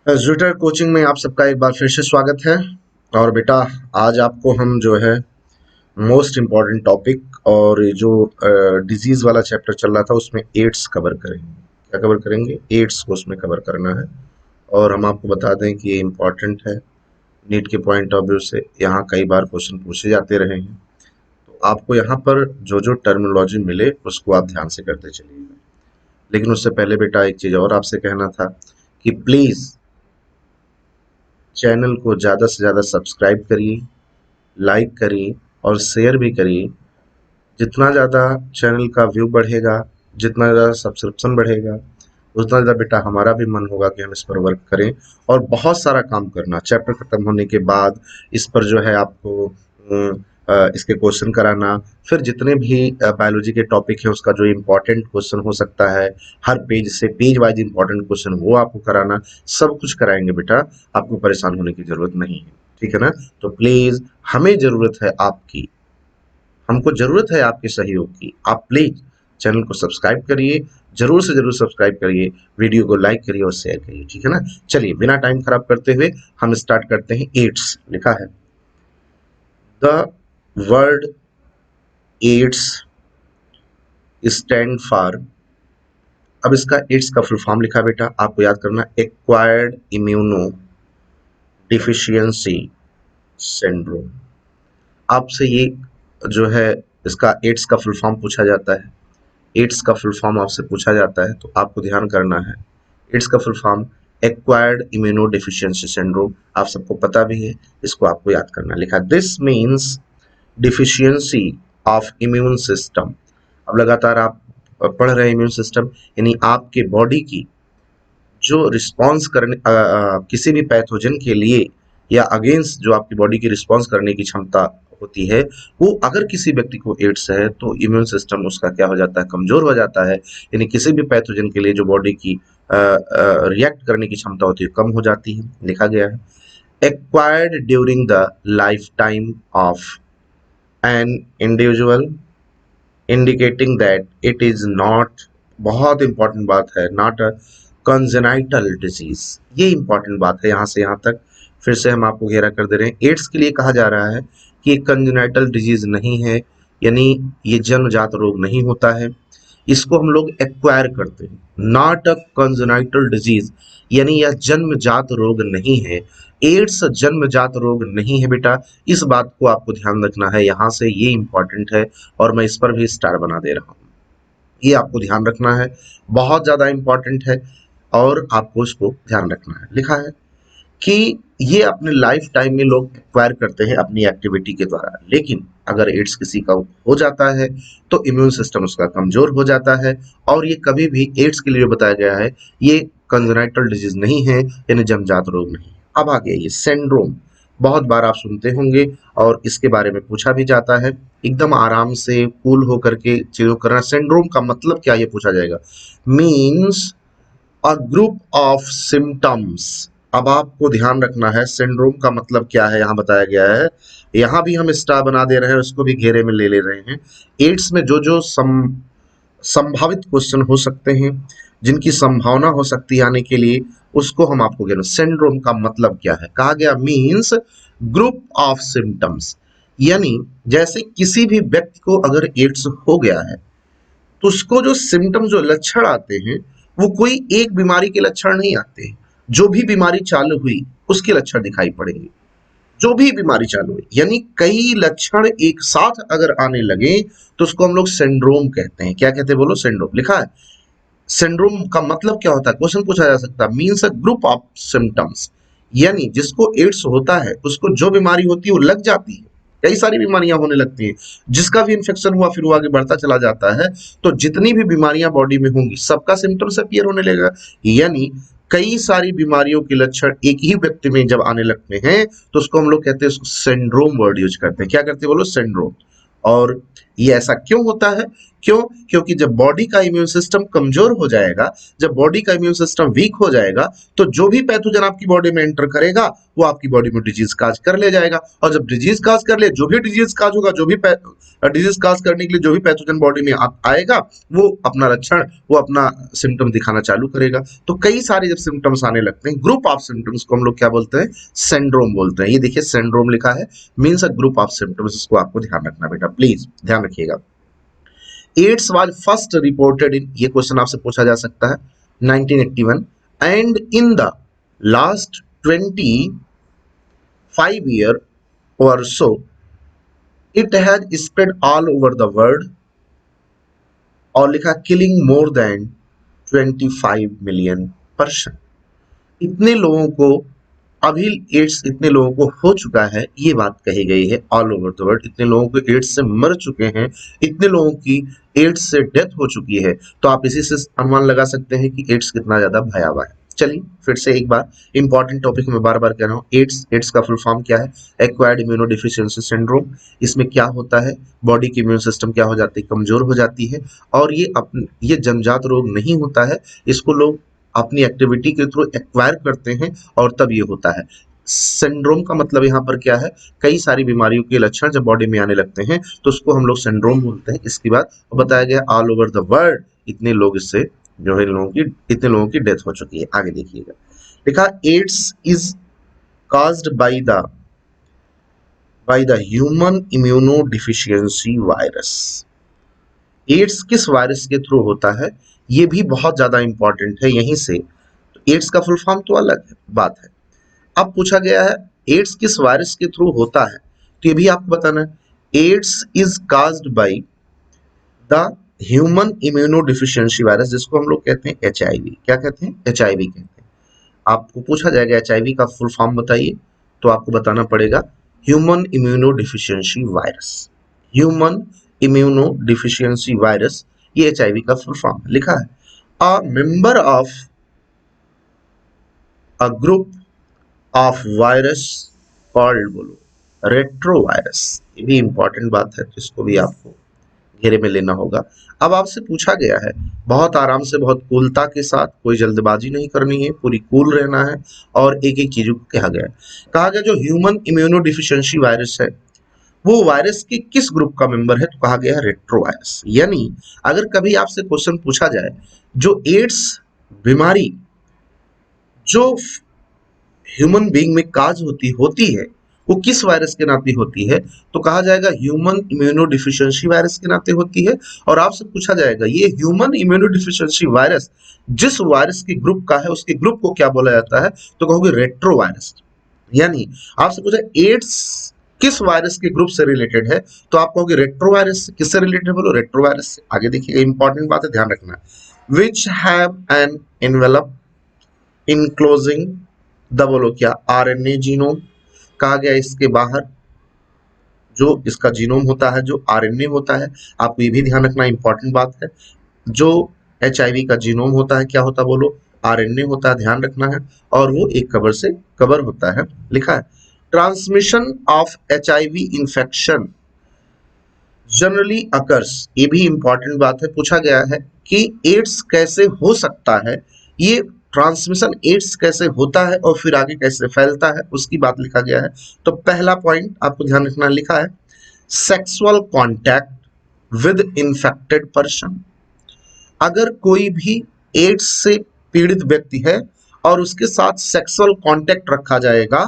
Zwitter coaching में आप सबका एक बार फिर से स्वागत है। और बेटा, आज आपको हम जो है मोस्ट इम्पॉर्टेंट टॉपिक और ये जो डिजीज वाला चैप्टर चल रहा था उसमें एड्स कवर करेंगे। क्या कवर करेंगे? एड्स को उसमें कवर करना है। और हम आपको बता दें कि ये इम्पॉर्टेंट है नीट के पॉइंट ऑफ व्यू से। यहाँ कई बार क्वेश्चन पूछे जाते रहे हैं, तो आपको यहाँ पर जो जो टर्मिनोलॉजी मिले उसको आप ध्यान से करते चलिएगा। लेकिन उससे पहले बेटा एक चीज़ और आपसे कहना था कि प्लीज़ चैनल को ज़्यादा से ज़्यादा सब्सक्राइब करिए, लाइक करिए और शेयर भी करिए। जितना ज़्यादा चैनल का व्यू बढ़ेगा, जितना ज़्यादा सब्सक्रिप्शन बढ़ेगा, उतना ज़्यादा बेटा हमारा भी मन होगा कि हम इस पर वर्क करें और बहुत सारा काम करना। चैप्टर खत्म होने के बाद इस पर जो है आपको इसके क्वेश्चन कराना, फिर जितने भी बायोलॉजी के टॉपिक है उसका जो इम्पोर्टेंट क्वेश्चन हो सकता है, हर पेज से पेज वाइज इम्पोर्टेंट क्वेश्चन वो आपको कराना, सब कुछ कराएंगे बेटा। आपको परेशान होने की जरूरत नहीं है, ठीक है ना? तो प्लीज हमें जरूरत है आपकी, हमको जरूरत है आपके सहयोग की। आप प्लीज चैनल को सब्सक्राइब करिए, जरूर से जरूर सब्सक्राइब करिए, वीडियो को लाइक करिए और शेयर करिए, ठीक है ना? चलिए बिना टाइम खराब करते हुए हम स्टार्ट करते हैं। एड्स लिखा है, the word AIDS stand for. अब इसका एड्स का फुल फॉर्म लिखा बेटा, आपको याद करना, एक्वायर्ड इम्यूनो डिफिशियंसी सिंड्रोम। आपसे ये जो है इसका एड्स का फुल फॉर्म पूछा जाता है, एड्स का फुल फॉर्म आपसे पूछा जाता है, तो आपको ध्यान करना है। एड्स का full form acquired immuno deficiency syndrome, आप सबको पता भी है, इसको आपको याद करना। लिखा, this means deficiency of immune system. अब लगातार आप पढ़ रहे हैं इम्यून सिस्टम, यानी आपके बॉडी की जो रिस्पॉन्स करने किसी भी पैथोजन के लिए या अगेंस्ट जो आपकी बॉडी की रिस्पॉन्स करने की क्षमता होती है, वो अगर किसी व्यक्ति को एड्स है तो इम्यून सिस्टम उसका क्या हो जाता है? कमजोर हो जाता है। यानी किसी भी पैथोजन के लिए जो बॉडी की रिएक्ट करने की क्षमता होती है कम हो जाती है। लिखा गया है, acquired during the life time of an individual indicating that it is not, बहुत इंपॉर्टेंट बात है, नॉट अ कंजेनाइटल डिजीज। ये इंपॉर्टेंट बात है, यहाँ से यहाँ तक फिर से हम आपको घेरा कर दे रहे हैं। एड्स के लिए कहा जा रहा है कि कंजेनाइटल डिजीज नहीं है, यानी ये जन्मजात रोग नहीं होता है, इसको हम लोग एक्वायर करते हैं। नॉट अ कंजेनाइटल डिजीज, यानी यह जन्मजात रोग नहीं है। एड्स जन्मजात रोग नहीं है बेटा, इस बात को आपको ध्यान रखना है। यहाँ से ये इंपॉर्टेंट है और मैं इस पर भी स्टार बना दे रहा हूँ, ये आपको ध्यान रखना है, बहुत ज्यादा इंपॉर्टेंट है और आपको इसको ध्यान रखना है। लिखा है कि ये अपने लाइफ टाइम में लोग एक्वायर करते हैं अपनी एक्टिविटी के द्वारा, लेकिन अगर एड्स किसी का हो जाता है तो इम्यून सिस्टम उसका कमजोर हो जाता है। और ये कभी भी एड्स के लिए बताया गया है, ये कंजेनाइटल डिजीज नहीं है, यानी जन्मजात रोग नहीं। अब आ गया ये सिंड्रोम, बहुत बार आप सुनते होंगे और इसके बारे में पूछा भी जाता है। एकदम आराम से कूल होकर के चीजों करना। सिंड्रोम का मतलब क्या, ये पूछा जाएगा। Means a group of symptoms. अब आपको ध्यान रखना है सिंड्रोम का मतलब क्या है, यहाँ बताया गया है। यहाँ भी हम स्टार बना दे रहे हैं, उसको भी घेरे में ले ले रहे हैं। एड्स में जो जो संभावित क्वेश्चन हो सकते हैं, जिनकी संभावना हो सकती है आने के लिए, उसको हम आपको कह रहे हैं। सिंड्रोम का मतलब क्या है, कहा गया मीन्स ग्रुप ऑफ सिम्टम्स, यानी जैसे किसी भी व्यक्ति को अगर एड्स हो गया है तो उसको जो सिम्टम, जो लक्षण आते हैं, वो कोई एक बीमारी के लक्षण नहीं आते हैं। जो भी बीमारी चालू हुई उसके लक्षण दिखाई पड़ेंगे, जो भी बीमारी चालू हुई, यानी कई लक्षण एक साथ अगर आने लगे तो उसको हम लोग सिंड्रोम कहते हैं। क्या कहते हैं बोलो? सिंड्रोम। लिखा है, सिंड्रोम का मतलब क्या होता है, क्वेश्चन पूछा जा सकता है। Means a group of symptoms, यानी जिसको एड्स होता है उसको जो बीमारी होती है वो लग जाती है, कई सारी बीमारियां होने लगती हैं। जिसका भी इन्फेक्शन हुआ फिर वो आगे बढ़ता चला जाता है, तो जितनी भी बीमारियां बॉडी में होंगी सबका सिम्टम्स अपीयर होने लगेगा। यानी कई सारी बीमारियों के लक्षण एक ही व्यक्ति में जब आने लगते हैं तो उसको हम लोग कहते हैं, उसको सिंड्रोम वर्ड यूज करते हैं। क्या करते हैं बोलो? सिंड्रोम। और ये ऐसा क्यों होता है? क्यों? क्योंकि जब बॉडी का इम्यून सिस्टम कमजोर हो जाएगा, जब बॉडी का इम्यून सिस्टम वीक हो जाएगा, तो जो भी पैथोजन आपकी बॉडी में एंटर करेगा वो आपकी बॉडी में डिजीज काज कर ले जाएगा। और जब डिजीज काज कर ले, जो भी डिजीज काज होगा, जो भी डिजीज काज करने के लिए जो भी पैथोजन बॉडी में आएगा, वो अपना लक्षण, वो अपना सिम्टम दिखाना चालू करेगा। तो कई सारे जब सिम्टम्स आने लगते हैं, ग्रुप ऑफ सिम्टम्स को हम लोग क्या बोलते हैं? सिंड्रोम बोलते हैं। ये देखिए सिंड्रोम लिखा है, means a group of symptoms. इसको आपको ध्यान रखना बेटा, प्लीज ध्यान रखिएगा। AIDS was first reported in, ये क्वेश्चन आपसे पूछा जा सकता है, 1981, and in the last 25 year और so it has spread all over the world, और लिखा killing more than 25 million person. इतने लोगों को अभी एड्स, इतने लोगों को हो चुका है, ये बात कही गई है ऑल ओवर द वर्ल्ड। इतने लोगों को एड्स से मर चुके हैं, इतने लोगों की एड्स से डेथ हो चुकी है। तो आप इसी से अनुमान लगा सकते हैं कि एड्स कितना ज्यादा भयावह है। चलिए फिर से एक बार इंपॉर्टेंट टॉपिक में बार बार कह रहा हूँ, एड्स का फुल फॉर्म क्या है? Acquired immunodeficiency syndrome. इसमें क्या होता है? बॉडी की इम्यून सिस्टम क्या हो जाती है? कमजोर हो जाती है। और ये जन्मजात रोग नहीं होता है, इसको लोग अपनी एक्टिविटी के थ्रू एक्वायर करते हैं और तब ये होता है। सिंड्रोम का मतलब यहाँ पर क्या है? कई सारी बीमारियों के लक्षण जब बॉडी में आने लगते हैं तो उसको हम लोग सिंड्रोम बोलते हैं। इसके बाद बताया गया ऑल ओवर द वर्ल्ड इतने लोग इससे जो है इतने लोगों की डेथ हो चुकी है। आगे देखिएगा, लिखा AIDS is caused by the human immunodeficiency virus। AIDS किस वायरस के थ्रू होता है? ये भी बहुत ज्यादा इंपॉर्टेंट है। यहीं से तो एड्स का फुल फॉर्म तो अलग है, बात है। अब पूछा गया है एड्स किस वायरस के थ्रू होता है, तो ये भी आपको बताना है। AIDS is caused by the human immunodeficiency virus, जिसको हम लोग कहते हैं HIV। क्या कहते हैं? HIV कहते हैं। आपको पूछा जाएगा HIV का फुल फॉर्म बताइए, तो आपको बताना पड़ेगा human immunodeficiency virus. Human immunodeficiency virus, ये HIV का फुल फॉर्म लिखा है। A member of a group of virus called, बोलो रेट्रो वायरस। ये भी इंपॉर्टेंट बात है, जिसको भी आपको घेरे में लेना होगा। अब आपसे पूछा गया है, बहुत आराम से, बहुत कूलता के साथ, कोई जल्दबाजी नहीं करनी है, पूरी कूल रहना है, और एक एक चीजों को कहा गया जो ह्यूमन इम्यूनोडिफिशियंसी वायरस है वो वायरस के किस ग्रुप का मेंबर है, तो कहा गया है रेट्रो वायरस। यानी अगर कभी आपसे क्वेश्चन पूछा जाए जो एड्स बीमारी जो ह्यूमन बीइंग में काज होती है वो किस वायरस के नाते होती है, तो कहा जाएगा ह्यूमन इम्यूनोडिफिशियंसी वायरस के नाते होती है। और आपसे पूछा जाएगा ये ह्यूमन इम्यूनोडिफिशियंसी वायरस जिस वायरस के ग्रुप का है उसके ग्रुप को क्या बोला जाता है, तो कहोगे रेट्रो वायरस। यानी आपसे पूछा एड्स किस वायरस के ग्रुप से रिलेटेड है, तो आप कहोगे रेट्रो वायरस से। किससे रिलेटेड? बोलो रेट्रो वायरस से। आगे देखिए इंपॉर्टेंट बात है, ध्यान रखना। Which have an envelope enclosing the, बोलो क्या? RNA genome. कहा गया इसके बाहर जो इसका जीनोम होता है, जो RNA होता है, आपको ये भी ध्यान रखना, इंपॉर्टेंट बात है। जो HIV का जीनोम होता है क्या होता है? बोलो RNA होता है, ध्यान रखना है। और वो एक कवर से कवर होता है, लिखा है। Transmission of HIV infection generally occurs, ये भी इंपॉर्टेंट बात है। पूछा गया है कि एड्स कैसे हो सकता है, ये ट्रांसमिशन एड्स कैसे होता है और फिर आगे कैसे फैलता है, उसकी बात लिखा गया है। तो पहला पॉइंट आपको ध्यान रखना, लिखा है sexual contact with infected person. अगर कोई भी एड्स से पीड़ित व्यक्ति है और उसके साथ सेक्सुअल कॉन्टैक्ट रखा जाएगा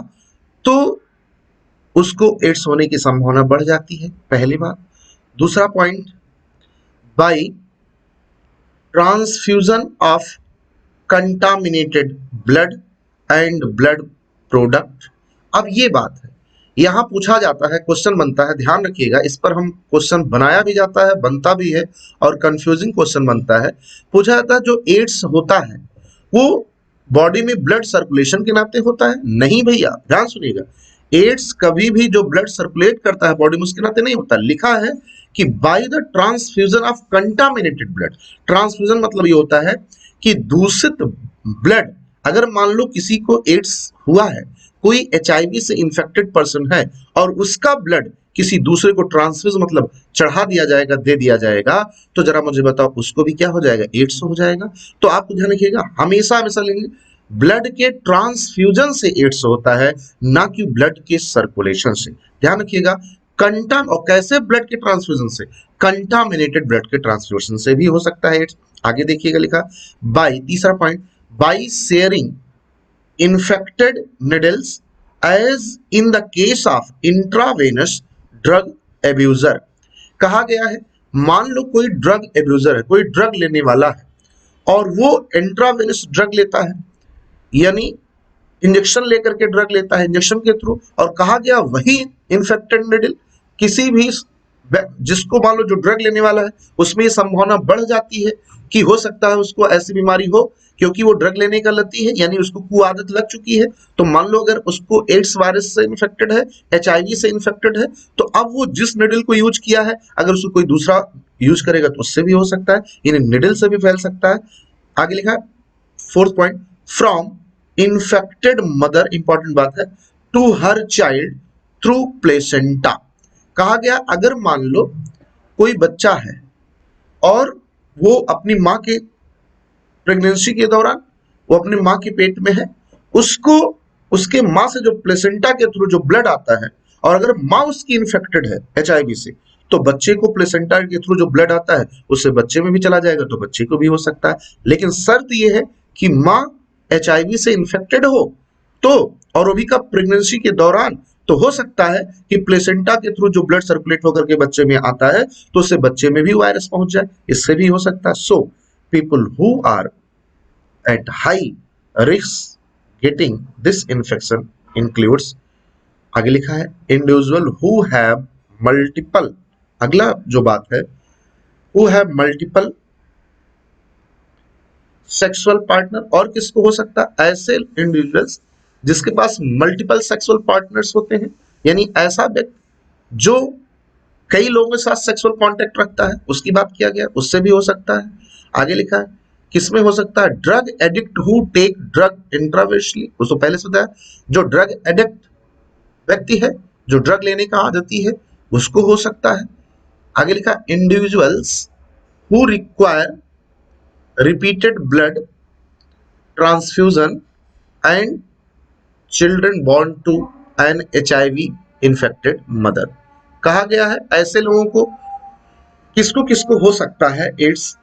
तो उसको एड्स होने की संभावना बढ़ जाती है, पहली बात। दूसरा point, by transfusion of contaminated blood and blood product. अब ये बात है, यहां पूछा जाता है, क्वेश्चन बनता है, ध्यान रखिएगा, इस पर हम क्वेश्चन बनाया भी जाता है, बनता भी है, और कंफ्यूजिंग क्वेश्चन बनता है। पूछा जाता है जो एड्स होता है वो बॉडी में ब्लड सर्कुलेशन के नाते होता है? नहीं भैया, ध्यान सुनिएगा, एड्स कभी भी जो ब्लड सर्कुलेट करता है बॉडी में उसके नाते नहीं होता। लिखा है कि by the transfusion of contaminated blood. Transfusion मतलब ये होता है कि दूषित ब्लड, अगर मान लो किसी को एड्स हुआ है, कोई HIV से इंफेक्टेड पर्सन है और उसका ब्लड किसी दूसरे को ट्रांसफ्यूज मतलब चढ़ा दिया जाएगा, दे दिया जाएगा, तो जरा मुझे बताओ उसको भी क्या हो जाएगा, एड्स हो जाएगा। तो आपको ध्यान रखिएगा, हमेशा हमेशा लेंगे ब्लड के ट्रांसफ्यूजन से एड्स होता है, ना कि ब्लड के सर्कुलेशन से। ध्यान रखिएगा, और कैसे ब्लड के ट्रांसफ्यूजन से, कंटामिनेटेड ब्लड के ट्रांसफ्यूजन से भी हो सकता है एड्स। आगे देखिएगा लिखा बाई, तीसरा point, by sharing infected needles as in the case of intravenous drug abuser। कहा गया है, मान लो कोई ड्रग एब्यूजर है, कोई ड्रग लेने वाला है और वो इंट्रावेनस ड्रग लेता है, यानी इंजेक्शन लेकर के ड्रग लेता है, इंजेक्शन के थ्रू, और कहा गया वही इन्फेक्टेड निडल किसी भी जिसको मान लो जो ड्रग लेने वाला है उसमें संभावना बढ़ जाती है कि हो सकता है उसको ऐसी बीमारी हो, क्योंकि वो ड्रग लेने का लती है, यानी उसको कुआदत लग चुकी है। तो मान लो अगर उसको एड्स वायरस से इन्फेक्टेड है, एचआईवी से इन्फेक्टेड है, तो अब वो जिस निडल को यूज किया है अगर उसको कोई दूसरा यूज करेगा तो उससे भी हो सकता है, यानी निडल से भी फैल सकता है। आगे लिखा है fourth point, from infected mother, important बात है, to her child through placenta. कहा गया अगर मान लो कोई बच्चा है और वो अपनी माँ के प्रेगनेंसी के दौरान वो अपनी माँ के पेट में है, उसको उसके माँ से जो प्लेसेंटा के थ्रू जो ब्लड आता है, और अगर माँ उसकी इन्फेक्टेड है एचआईवी से, तो बच्चे को प्लेसेंटा के थ्रू जो ब्लड आता है उससे बच्चे में भी चला जाएगा, तो बच्चे को भी हो सकता है। लेकिन शर्त यह है कि माँ एचआईवी से इन्फेक्टेड हो, तो और वो भी कब, प्रेगनेंसी के दौरान, तो हो सकता है कि प्लेसेंटा के थ्रू जो ब्लड सर्कुलेट होकर के बच्चे में आता है तो उससे बच्चे में भी वायरस पहुंच जाए, इससे भी हो सकता है। So people who are at high risk getting this infection includes, आगे लिखा है, इंडिविजुअल हु हैव मल्टीपल, अगला जो बात है, who have multiple sexual partner, और किसको हो सकता है, ऐसे इंडिविजुअल्स जिसके पास मल्टीपल सेक्सुअल पार्टनर्स होते हैं, यानी ऐसा व्यक्ति जो कई लोगों के साथ सेक्सुअल कांटेक्ट रखता है, उसकी बात किया गया, उससे भी हो सकता है। आगे लिखा है किसमें हो सकता है, drug addict who take drug intravenously, उसको पहले से बताया, जो ड्रग एडिक्ट व्यक्ति है, जो ड्रग लेने का आदती है, उसको हो सकता है। आगे लिखा individuals who require repeated blood transfusion and children born to an HIV infected mother। कहा गया है ऐसे लोगों को किसको किसको हो सकता है एड्स,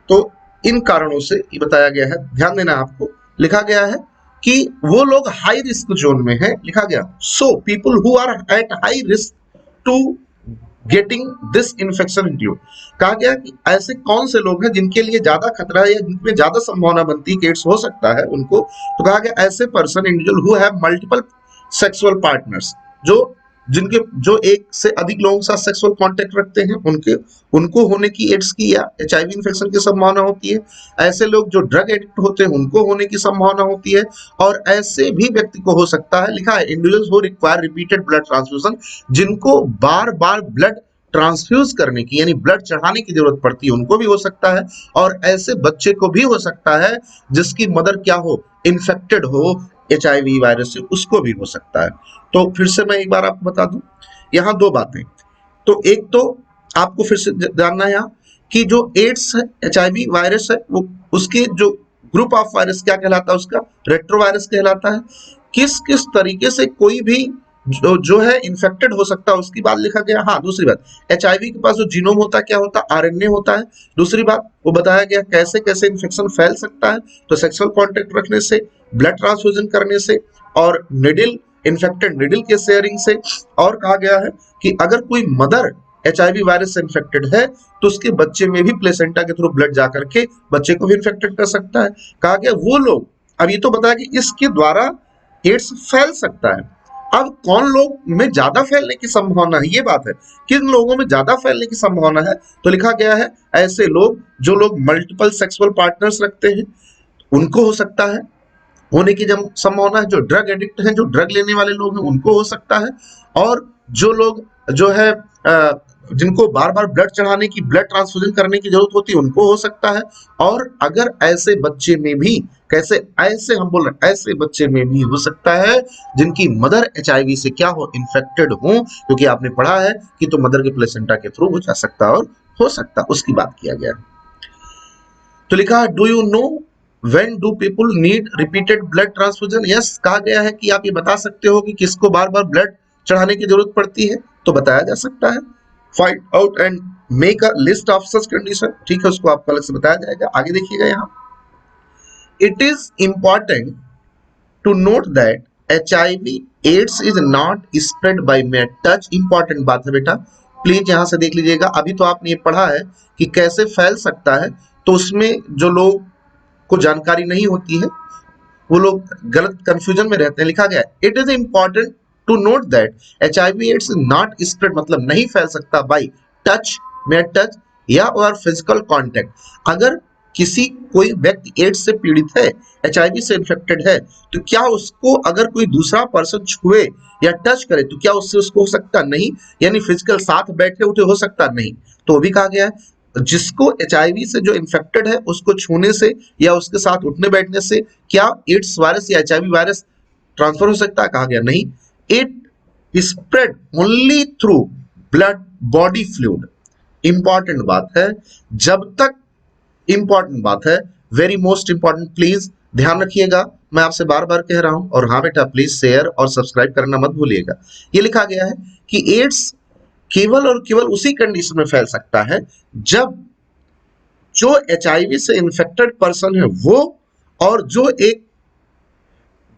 तो इन कारणों से ये बताया गया है, ध्यान देना आपको, लिखा गया है कि वो लोग हाई रिस्क जोन में है, लिखा गया so people who are at high risk to getting this infection include. कहा गया कि ऐसे कौन से लोग हैं जिनके लिए ज्यादा खतरा है या जिनमें ज्यादा संभावना बनती है कि एड्स हो सकता है उनको, तो कहा गया ऐसे person individual who have multiple sexual partners, जो एक से अधिक लोगों के साथ सेक्सुअल कांटेक्ट रखते हैं, उनको होने की एड्स की या एचआईवी इन्फेक्शन की संभावना होती है। ऐसे लोग जो ड्रग एडिक्ट होते हैं उनको होने की संभावना होती है, और ऐसे भी व्यक्ति को हो सकता है, लिखा है individuals who require repeated blood transfusion, जिनको बार बार ब्लड ट्रांसफ्यूज करने की यानी ब्लड चढ़ाने की जरूरत पड़ती है, उनको भी हो सकता है। और ऐसे बच्चे को भी हो सकता है जिसकी मदर क्या हो, इन्फेक्टेड हो एचआईवी वायरस से, उसको भी हो सकता है। तो फिर से मैं एक बार आपको बता दूं, यहाँ दो बातें, तो एक तो आपको फिर से जानना है यहाँ कि जो एड्स है, एचआईवी वायरस है, वो उसके जो ग्रुप ऑफ वायरस क्या कहलाता है, उसका रेट्रोवायरस कहलाता है। किस किस तरीके से कोई भी जो है इन्फेक्टेड हो सकता है उसकी बात लिखा गया। हाँ, दूसरी बात, एचआईवी के पास जो जीनोम होता है क्या होता है, आरएनए होता है। दूसरी बात वो बताया गया कैसे कैसे इन्फेक्शन फैल सकता है, तो सेक्सुअल कांटेक्ट रखने से, ब्लड ट्रांसफ्यूजन करने से, और निडल, इन्फेक्टेड निडल के शेयरिंग से। और कहा गया है कि अगर कोई मदर एचआईवी वायरस से इन्फेक्टेड है तो उसके बच्चे में भी प्लेसेंटा के थ्रू ब्लड जाकर के बच्चे को भी इन्फेक्टेड कर सकता है। कहा गया वो लोग, अब ये तो बताया कि इसके द्वारा एड्स फैल सकता है। अब कौन लोग में ज्यादा फैलने की संभावना है, ये बात है, किन लोगों में ज्यादा फैलने की संभावना है, तो लिखा गया है ऐसे लोग जो लोग मल्टीपल सेक्सुअल पार्टनर्स रखते हैं उनको हो सकता है होने की जब संभावना है, जो ड्रग एडिक्ट हैं, जो ड्रग लेने वाले लोग हैं, उनको हो सकता है, और जो लोग जो है जिनको बार बार ब्लड चढ़ाने की, ब्लड ट्रांसफ्यूजन करने की जरूरत होती है, उनको हो सकता है। और अगर ऐसे बच्चे में भी, कैसे ऐसे हम बोल रहे हैं, ऐसे बच्चे में भी हो सकता है जिनकी मदर एचआईवी से क्या हो, इन्फेक्टेड हो, क्योंकि आपने पढ़ा है कि तो मदर के प्लेसेंटा के थ्रू हो जा सकता है और हो सकता, उसकी बात किया गया। तो लिखा do you know when do people need repeated blood transfusion. Yes, कहा गया है कि आप ये बता सकते हो कि किसको बार बार ब्लड चढ़ाने की जरूरत पड़ती है, तो बताया जा सकता है। Find out and make a list of such condition, ठीक है, उसको आपको अलग से बताया जाएगा। आगे देखिएगा यहाँ, it is important to note that HIV AIDS is not spread by mere touch. Important बात है बेटा, प्लीज यहां से देख लीजिएगा। अभी तो आपने ये पढ़ा है कि कैसे फैल सकता है, तो उसमें जो लोग को जानकारी नहीं होती है वो लोग गलत कंफ्यूजन में रहते हैं। लिखा गया है it is important to note that HIV AIDS not spread, मतलब नहीं फैल सकता बाय टच, मेयर टच या और फिजिकल कांटेक्ट। अगर किसी कोई व्यक्ति एड्स से पीड़ित है, HIV से इन्फेक्टेड है, तो क्या उसको अगर कोई दूसरा पर्सन छुए या टच करे तो क्या उससे उसको हो सकता? नहीं, यानी फिजिकल साथ बैठे उठे हो सकता नहीं। तो वो भी कहा गया है जिसको HIV से जो इन्फेक्टेड है उसको छूने से या उसके साथ उठने बैठने से क्या एड्स वायरस या HIV वायरस ट्रांसफर हो सकता है? कहा गया नहीं। It spread only through blood body fluid. Important बात है, जब तक, इंपॉर्टेंट बात है, वेरी मोस्ट इंपॉर्टेंट, प्लीज ध्यान रखिएगा, मैं आपसे बार बार कह रहा हूं। और हाँ बेटा, प्लीज शेयर और सब्सक्राइब करना मत भूलिएगा। ये लिखा गया है कि एड्स केवल और केवल उसी कंडीशन में फैल सकता है जब जो HIV से इन्फेक्टेड पर्सन है वो और जो एक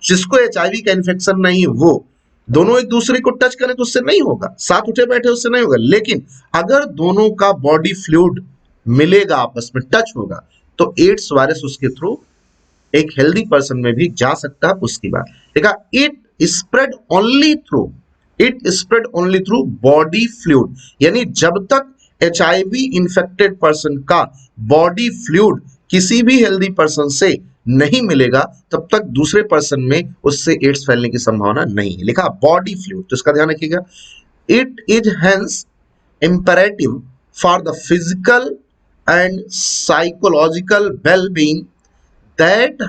जिसको HIV का इन्फेक्शन नहीं है वो दोनों एक दूसरे को टच करें तो उससे नहीं होगा, साथ उठे बैठे उससे नहीं होगा। लेकिन अगर दोनों का बॉडी फ्लूइड मिलेगा, आपस में टच होगा, तो एड्स वायरस उसके थ्रू एक हेल्दी पर्सन में भी जा सकता है। उसकी बात देखा, it spread only through body fluid, यानी जब तक HIV इन्फेक्टेड पर्सन का बॉडी फ्लूइड किसी भी हेल्दी पर्सन से नहीं मिलेगा तब तक दूसरे पर्सन में उससे एड्स फैलने की संभावना नहीं है। लिखा बॉडी फ्लूइड, तो इसका ध्यान रखिएगा। It is hence imperative for the physical and psychological well-being that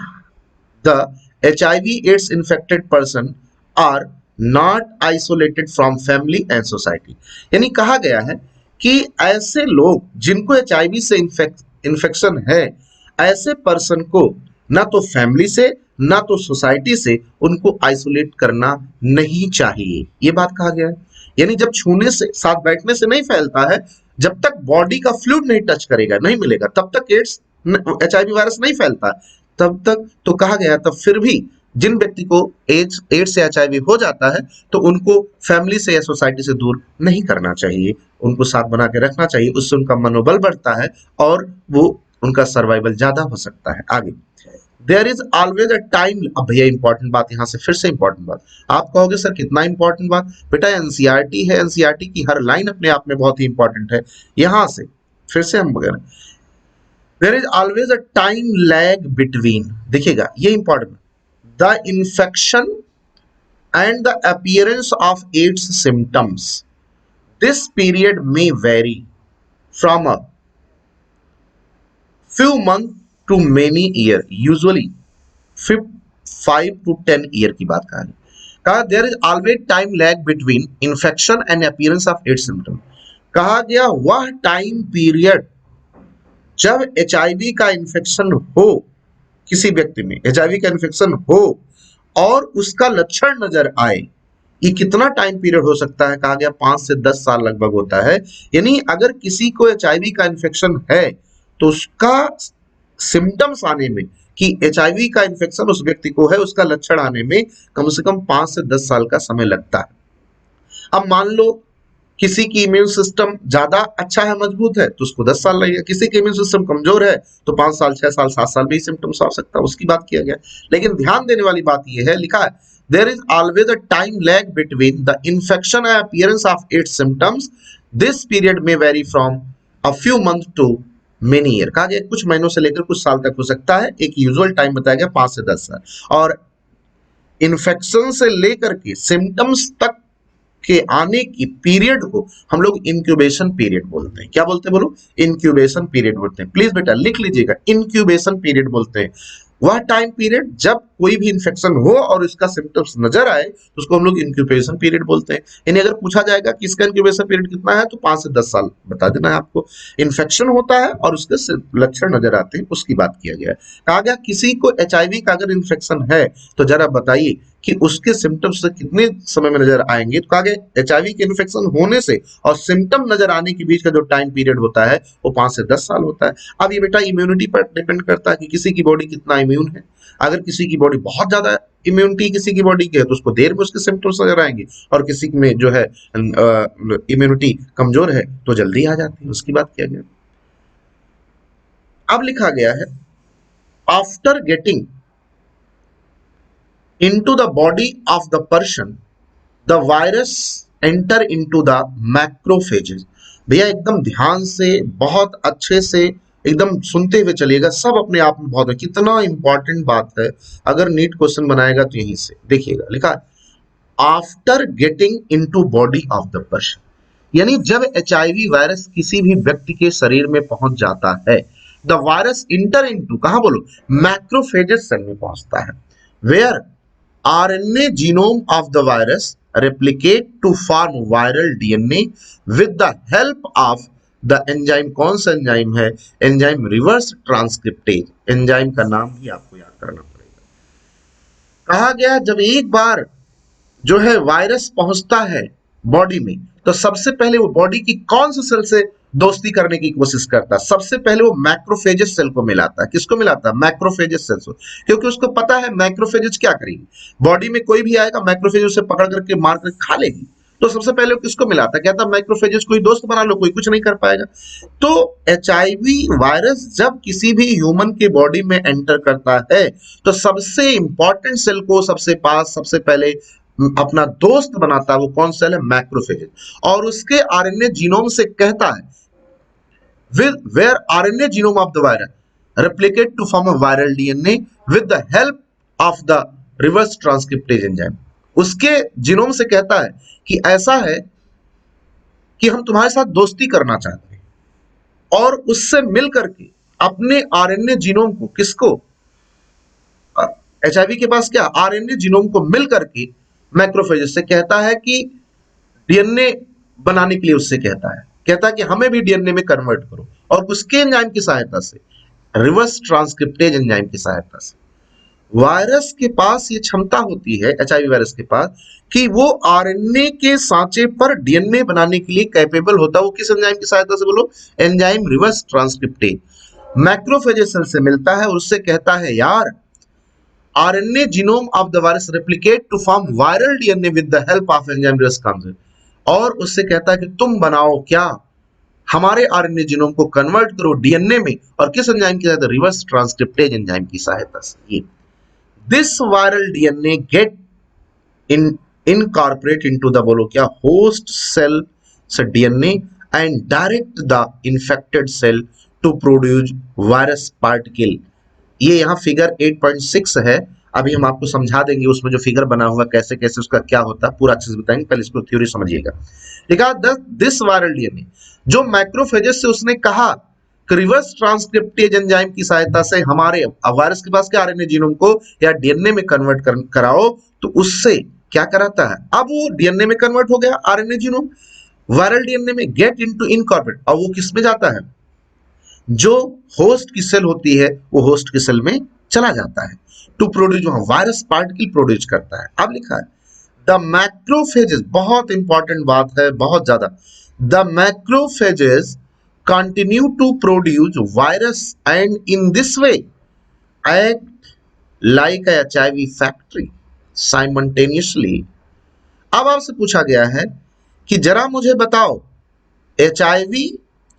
the HIV AIDS infected person are not isolated from family and society। यानी कहा गया है कि ऐसे लोग जिनको HIV से इन्फेक्शन है, ऐसे पर्सन को ना तो फैमिली से ना तो सोसाइटी से उनको आइसोलेट करना नहीं चाहिए, ये बात कहा गया है। यानी जब छूने से, साथ बैठने से नहीं फैलता है, जब तक बॉडी का फ्लूइड नहीं टच करेगा, नहीं मिलेगा, तब तक एड्स HIV वायरस नहीं फैलता, तब तक तो कहा गया। तब फिर भी जिन व्यक्ति को एड्स या HIV हो जाता है तो उनको फैमिली से या सोसाइटी से दूर नहीं करना चाहिए, उनको साथ बना के रखना चाहिए, उससे उनका मनोबल बढ़ता है और वो उनका सर्वाइवल ज्यादा हो सकता है। आगे, there is always a time. अब भैया इंपॉर्टेंट बात, यहां से फिर से इंपॉर्टेंट बात। आप कहोगे सर कितना इंपॉर्टेंट बात? बेटा एनसीईआरटी है, एनसीईआरटी की हर लाइन अपने आप में बहुत ही इंपॉर्टेंट है। यहां से फिर से हम वगैरह, there is always a time lag between, देखिएगा ये important, the infection and the appearance of AIDS symptoms. This period may vary from a few months to many year, usually 5 to 10 year की बात कहा there is always time lag between infection and appearance of AIDS symptom। कहा गया वह time period जब HIV का infection हो, किसी व्यक्ति में HIV का इन्फेक्शन हो और उसका लक्षण नजर आए, ये कितना टाइम पीरियड हो सकता है? कहा गया 5 से 10 साल लगभग होता है। यानी अगर किसी को HIV का इन्फेक्शन है तो उसका सिम्टम्स आने में, कि HIV का इन्फेक्शन उस व्यक्ति को है, उसका लक्षण आने में कम से कम 5 से 10 साल का समय लगता है। अब मान लो किसी की इम्यून सिस्टम ज्यादा अच्छा है, मजबूत है, तो उसको 10 साल लगेगा। किसी की इम्यून सिस्टम कमजोर है तो 5 साल 6 साल 7 साल में ही सिम्टम्स आ सकता है, उसकी बात किया गया। लेकिन ध्यान देने वाली बात यह है, लिखा है there is always a time lag between the infection and appearance of its symptoms। this period may vary from a few months to many year। कहा गया कुछ महीनों से लेकर कुछ साल तक हो सकता है, एक यूजुअल टाइम बताया गया 5 से 10 साल। और इन्फेक्शन से लेकर के सिम्टम्स तक के आने की पीरियड को हम लोग इंक्यूबेशन पीरियड बोलते हैं। क्या बोलते हैं बोलो? इंक्यूबेशन पीरियड बोलते हैं। प्लीज बेटा लिख लीजिएगा, इंक्यूबेशन पीरियड बोलते हैं वह टाइम पीरियड जब कोई भी इंफेक्शन हो और इसका सिम्टम्स नजर आए तो उसको हम लोग इंक्यूबेशन पीरियड बोलते हैं। यानी अगर पूछा जाएगा कि इसका इंक्यूबेशन पीरियड कितना है तो 5 से 10 साल बता देना है आपको। इन्फेक्शन होता है और उसके लक्षण नजर आते हैं, उसकी बात किया गया है। कहा गया किसी को एचआईवी का अगर इन्फेक्शन है तो जरा बताइए कि उसके सिम्टम्स कितने समय में नजर आएंगे। तो कहा गया एचआईवी के इन्फेक्शन होने से और सिम्टम नजर आने के बीच का जो टाइम पीरियड होता है वो 5 से 10 साल होता है। अब ये बेटा इम्यूनिटी पर डिपेंड करता है कि किसी की बॉडी कितना इम्यून है। अगर किसी की बॉडी बहुत ज्यादा इम्यूनिटी किसी की बॉडी की है तो उसको देर में उसके सिम्टम्स नजर आएंगे, और किसी में जो है इम्यूनिटी कमजोर है तो जल्दी आ जाती है, उसकी बात किया गया। अब लिखा गया है after getting into the body of the person the virus enter into the macrophages। भैया एकदम ध्यान से बहुत अच्छे से एकदम सुनते हुए चलिएगा, सब अपने आप में बहुत है। कितना इंपॉर्टेंट बात है, अगर नीट क्वेश्चन बनाएगा तो यहीं से देखिएगा लिखा after getting into body of the person, यानी जब एचआईवी वायरस किसी भी व्यक्ति के शरीर में पहुंच जाता है, द वायरस इंटर इनटू कहां बोलो मैक्रोफेजेस सेल में पहुंचता है, where RNA genome of the virus replicate to form viral DNA with the help of the enzyme। कौन सा एंजाइम है? Enzyme reverse transcriptase. एंजाइम का नाम भी आपको याद करना पड़ेगा। कहा गया जब एक बार जो है वायरस पहुंचता है बॉडी में तो सबसे पहले वो बॉडी की कौन से सेल से दोस्ती करने की कोशिश करता है? सबसे पहले वो मैक्रोफेजेस सेल को मिलाता है। किसको मिलाता है? मैक्रोफेजेस सेल को, क्योंकि उसको पता है मैक्रोफेजेस क्या करेगी, बॉडी में कोई भी आएगा मैक्रोफेज उसे पकड़ करके मार कर खा लेगी। तो सबसे पहले वो किसको मिलाता है? कहता है मैक्रोफेजेस कोई दोस्त बना लो, कोई कुछ नहीं कर पाएगा। तो एचआईवी वायरस जब किसी भी ह्यूमन के बॉडी में एंटर करता है तो सबसे इंपॉर्टेंट सेल को सबसे पहले अपना दोस्त बनाता है। वो कौन सेल है? मैक्रोफेज। और उसके आरएनए जीनोम से कहता है where RNA genome of the virus replicate to form a viral DNA with the help of the reverse transcriptase enzyme। उसके जीनोम से कहता है कि ऐसा है कि हम तुम्हारे साथ दोस्ती करना चाहते हैं, और उससे मिल करके अपने आरएनए जीनोम को, किसको? एचआईवी के पास क्या आरएनए जीनोम को मिल करके मैक्रोफेजेस से कहता है कि डीएनए बनाने के लिए उससे कहता है कि हमें भी डीएनए में कन्वर्ट करो, और उसके एंजाइम की सहायता से, रिवर्स ट्रांसक्रिप्टेज एंजाइम की सहायता से, वायरस के पास ये क्षमता होती है, एचआईवी वायरस के पास, कि वो आरएनए के सांचे पर डीएनए बनाने के लिए कैपेबल होता है। वो किस एंजाइम की सहायता से बोलो? Enzyme reverse transcriptase. Macrophages cell से मिलता है और उससे कहता है यार RNA genome of the virus replicate to form viral DNA with the help of enzyme reverse translation। और उससे कहता है कि तुम बनाओ क्या, हमारे आरएनए जीनोम को कन्वर्ट करो डीएनए में, और किस एंजाइम की सहायता? रिवर्स ट्रांसक्रिप्टेज एंजाइम की सहायता से। ये this viral DNA get incorporate into the बोलो क्या होस्ट सेल से DNA and direct the infected cell to produce virus particle. ये यहाँ फिगर 8.6 है, अभी हम आपको समझा देंगे उसमें जो फिगर बना हुआ कैसे कैसे उसका क्या होता है, पूरा अच्छे से बताएंगे, पहले इसको थ्योरी समझिएगा। लिखा दिस वायरल डीएनए, जो मैक्रोफेजेस से उसने कहा रिवर्स ट्रांसक्रिप्टेज एंजाइम की सहायता से हमारे वायरस के पास के आरएनए जीनोम को या डीएनए में कन्वर्ट कराओ, तो उससे क्या कराता है? अब वो डीएनए में कन्वर्ट हो गया आरएनए जीनोम, वायरल डीएनए में गेट इनटू इनकॉर्पोरेट, और वो किस में जाता है? जो होस्ट की सेल होती है वो होस्ट की सेल में चला जाता है, to produce virus particle produce करता है। अब लिखा है द मैक्रोफेजेस, बहुत इंपॉर्टेंट बात है, बहुत ज्यादा, the macrophages continue to produce virus and in this way act like HIV factory simultaneously. अब आपसे पूछा गया है कि जरा मुझे बताओ एचआईवी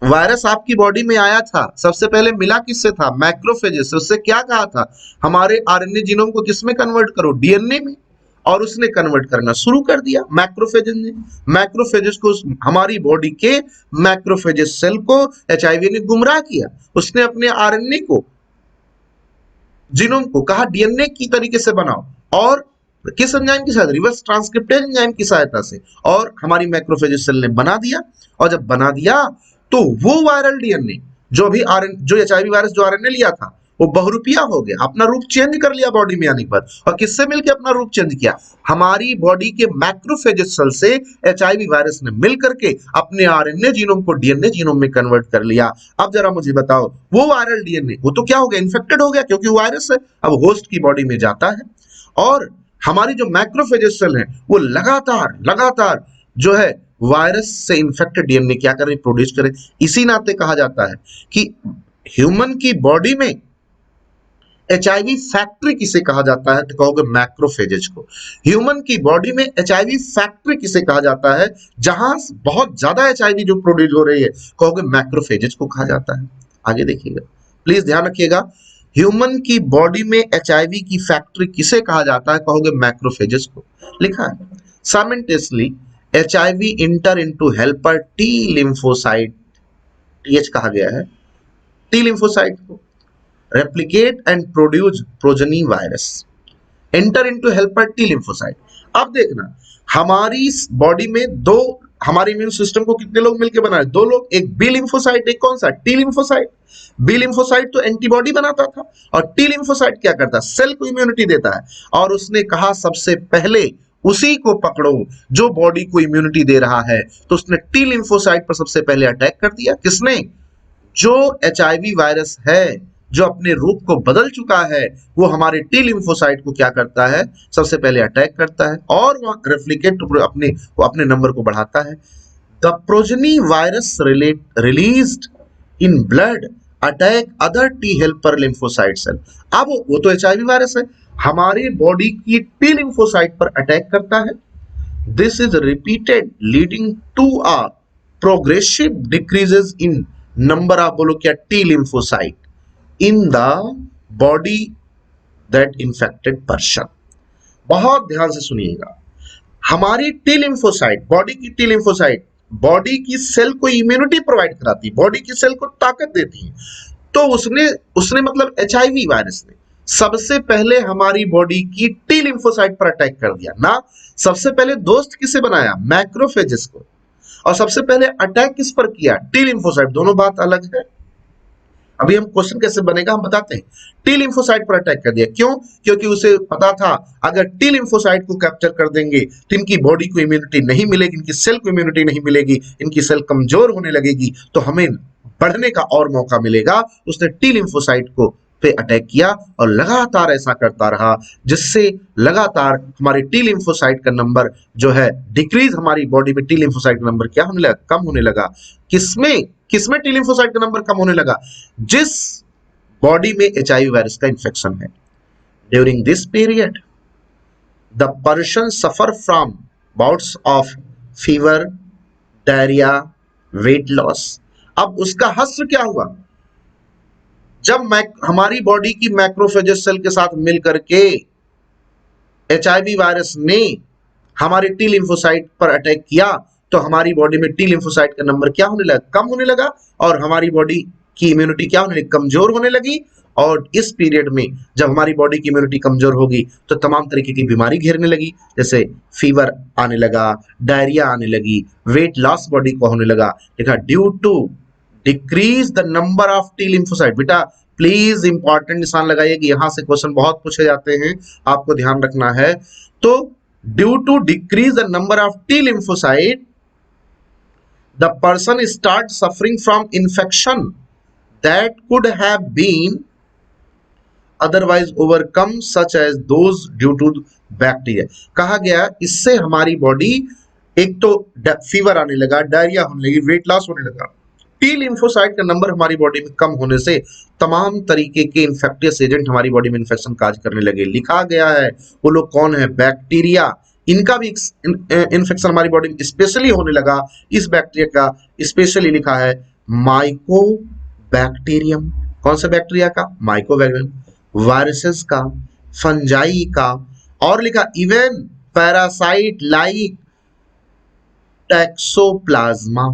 वायरस आपकी बॉडी में आया था, सबसे पहले मिला किससे था? मैक्रोफेजेस से। उससे क्या कहा था? हमारे आरएनए जीनोम को किसमें कन्वर्ट करो? डीएनए में। और उसने कन्वर्ट करना शुरू कर दिया मैक्रोफेजेस ने। मैक्रोफेजेस को, हमारी बॉडी के मैक्रोफेजेस सेल को एचआईवी ने गुमराह किया। उसने अपने आरएनए को, जीनोम को कहा डीएनए की तरीके से बनाओ, और किस एंजाइम की सहायता, रिवर्स ट्रांसक्रिप्टेज एंजाइम की सहायता से, और हमारी मैक्रोफेजेस सेल ने बना दिया। और जब बना दिया तो वो वायरल डीएनए जो भी जो एचआईवी वायरस जो आरएनए लिया था वो बहुरूपिया हो गया, अपना रूप चेंज कर लिया बॉडी में आने के बाद। और किससे मिलकर अपना रूप चेंज किया, हमारी बॉडी के मैक्रोफेजेस सेल से एचआईवी वायरस ने मिल करके अपने आरएनए जीनोम को डीएनए जीनोम में कन्वर्ट कर लिया। अब जरा मुझे बताओ, वो वायरल डीएनए वो तो क्या हो गया, इन्फेक्टेड हो गया, क्योंकि वायरस है, अब होस्ट की बॉडी में जाता है। और हमारी जो मैक्रोफेजेस सेल है वो लगातार लगातार जो है वायरस से इंफेक्टेड डीएनए क्या करें, प्रोड्यूस करें। इसी नाते कहा जाता है कि ह्यूमन की बॉडी में एचआईवी फैक्ट्री किसे कहा जाता है, तो कहोगे मैक्रोफेजेज को। ह्यूमन की बॉडी में एचआईवी फैक्ट्री किसे कहा जाता है, जहां बहुत ज्यादा एचआईवी जो प्रोड्यूस हो रही है, कहोगे मैक्रोफेजेज को कहा जाता है। आगे देखिएगा, प्लीज ध्यान रखिएगा, ह्यूमन की बॉडी में एचआईवी की फैक्ट्री किसे कहा जाता है, कहोगे मैक्रोफेजेस को। लिखा है simultaneously HIV enter into helper T lymphocyte, TH कहा गया है, टी लिम्फोसाइट को replicate and produce progeny virus, enter into helper T lymphocyte। अब देखना, हमारी बॉडी में दो, हमारे इम्यून सिस्टम को कितने लोग मिलकर बनाए, दो लोग, एक बी लिम्फोसाइट, एक कौन सा, टी लिम्फोसाइट। बी लिम्फोसाइट तो एंटीबॉडी बनाता था, और टी लिम्फोसाइट क्या करता है, सेल को इम्यूनिटी देता है। और उसने कहा सबसे पहले उसी को पकड़ो जो बॉडी को इम्यूनिटी दे रहा है, तो उसने टी लिम्फोसाइट पर सबसे पहले अटैक कर दिया। किसने, जो एचआईवी वायरस है जो अपने रूप को बदल चुका है, वो हमारे टी लिम्फोसाइट को क्या करता है, सबसे पहले अटैक करता है, और वह रेप्लिकेट अपने नंबर को बढ़ाता है। The progeny virus released in blood attack other T helper lymphocyte cell. अब वो तो एचआईवी वायरस है, हमारी बॉडी की टी लिम्फोसाइट पर अटैक करता है। This is repeated leading to a progressive decreases in number of, बोलो क्या, T lymphocyte in the body that infected person। बहुत ध्यान से सुनिएगा, हमारी टी लिम्फोसाइट, बॉडी की टी लिम्फोसाइट बॉडी की सेल को इम्यूनिटी प्रोवाइड कराती है, बॉडी की सेल को ताकत देती है। तो उसने मतलब एचआईवी वायरस ने सबसे पहले हमारी बॉडी की टी लिम्फोसाइट पर अटैक कर दिया ना। सबसे पहले दोस्त किसे बनाया, मैक्रोफेजेस को, और सबसे पहले अटैक किस पर किया, टी लिम्फोसाइट। दोनों बात अलग है। अभी हम क्वेश्चन कैसे बनेगा हम बताते हैं। टी लिम्फोसाइट पर अटैक कर दिया, क्यों, क्योंकि उसे पता था अगर टी लिम्फोसाइट को कैप्चर कर देंगे तो इनकी बॉडी को इम्यूनिटी नहीं मिलेगी, इनकी सेल को इम्यूनिटी नहीं मिलेगी, इनकी सेल कमजोर होने लगेगी, तो हमें बढ़ने का और मौका मिलेगा। उसने टी लिम्फोसाइट को पे अटैक किया और लगातार ऐसा करता रहा, जिससे लगातार हमारे टी लिम्फोसाइट का नंबर जो है डिक्रीज, हमारी बॉडी में टी लिम्फोसाइट का नंबर क्या होने लगा, कम होने लगा। किसमें टी लिम्फोसाइट का नंबर कम होने लगा, जिस बॉडी में एचआईवी वायरस का इंफेक्शन है। During this period the person suffer from bouts of fever, diarrhoea, weight loss. अब उसका हश्र क्या हुआ, जब हमारी बॉडी की मैक्रोफेजेस सेल के साथ मिलकर के एचआईवी वायरस ने हमारे टी लिम्फोसाइट पर अटैक किया, तो हमारी बॉडी में टी लिम्फोसाइट का नंबर क्या होने लगा, कम होने लगा, और हमारी बॉडी की इम्यूनिटी क्या होने लगी, कमजोर होने लगी। और इस पीरियड में जब हमारी बॉडी की इम्यूनिटी कमजोर होगी तो तमाम तरीके की बीमारी घेरने लगी, जैसे फीवर आने लगा, डायरिया आने लगी, वेट लॉस बॉडी को होने लगा। देखा, due to decrease the number of T lymphocyte. बेटा प्लीज इंपॉर्टेंट निशान लगाइए कि यहां से क्वेश्चन बहुत पूछे जाते हैं, आपको ध्यान रखना है। तो due to decrease the number of T lymphocyte the person start suffering from infection that could have been otherwise overcome such as those due to bacteria। कहा गया इससे हमारी बॉडी, एक तो फीवर आने लगा, डायरिया होने लगी, वेट लॉस होने लगा, टी लिम्फोसाइट का नंबर हमारी बॉडी में कम होने से तमाम तरीके के इंफेक्टियस एजेंट हमारी बॉडी में इन्फेक्शन काज करने लगे। लिखा गया है वो लोग कौन है, बैक्टीरिया, इनका भी इन्फेक्शन हमारी बॉडी में स्पेशली होने लगा। इस बैक्टीरिया का स्पेशली लिखा है माइकोबैक्टीरियम। कौन सा बैक्टीरिया का, माइकोबैक्टीरियम, वायरसेस का, फंजाई का, और लिखा इवन पैरासाइट लाइक टैक्सोप्लाज्मा।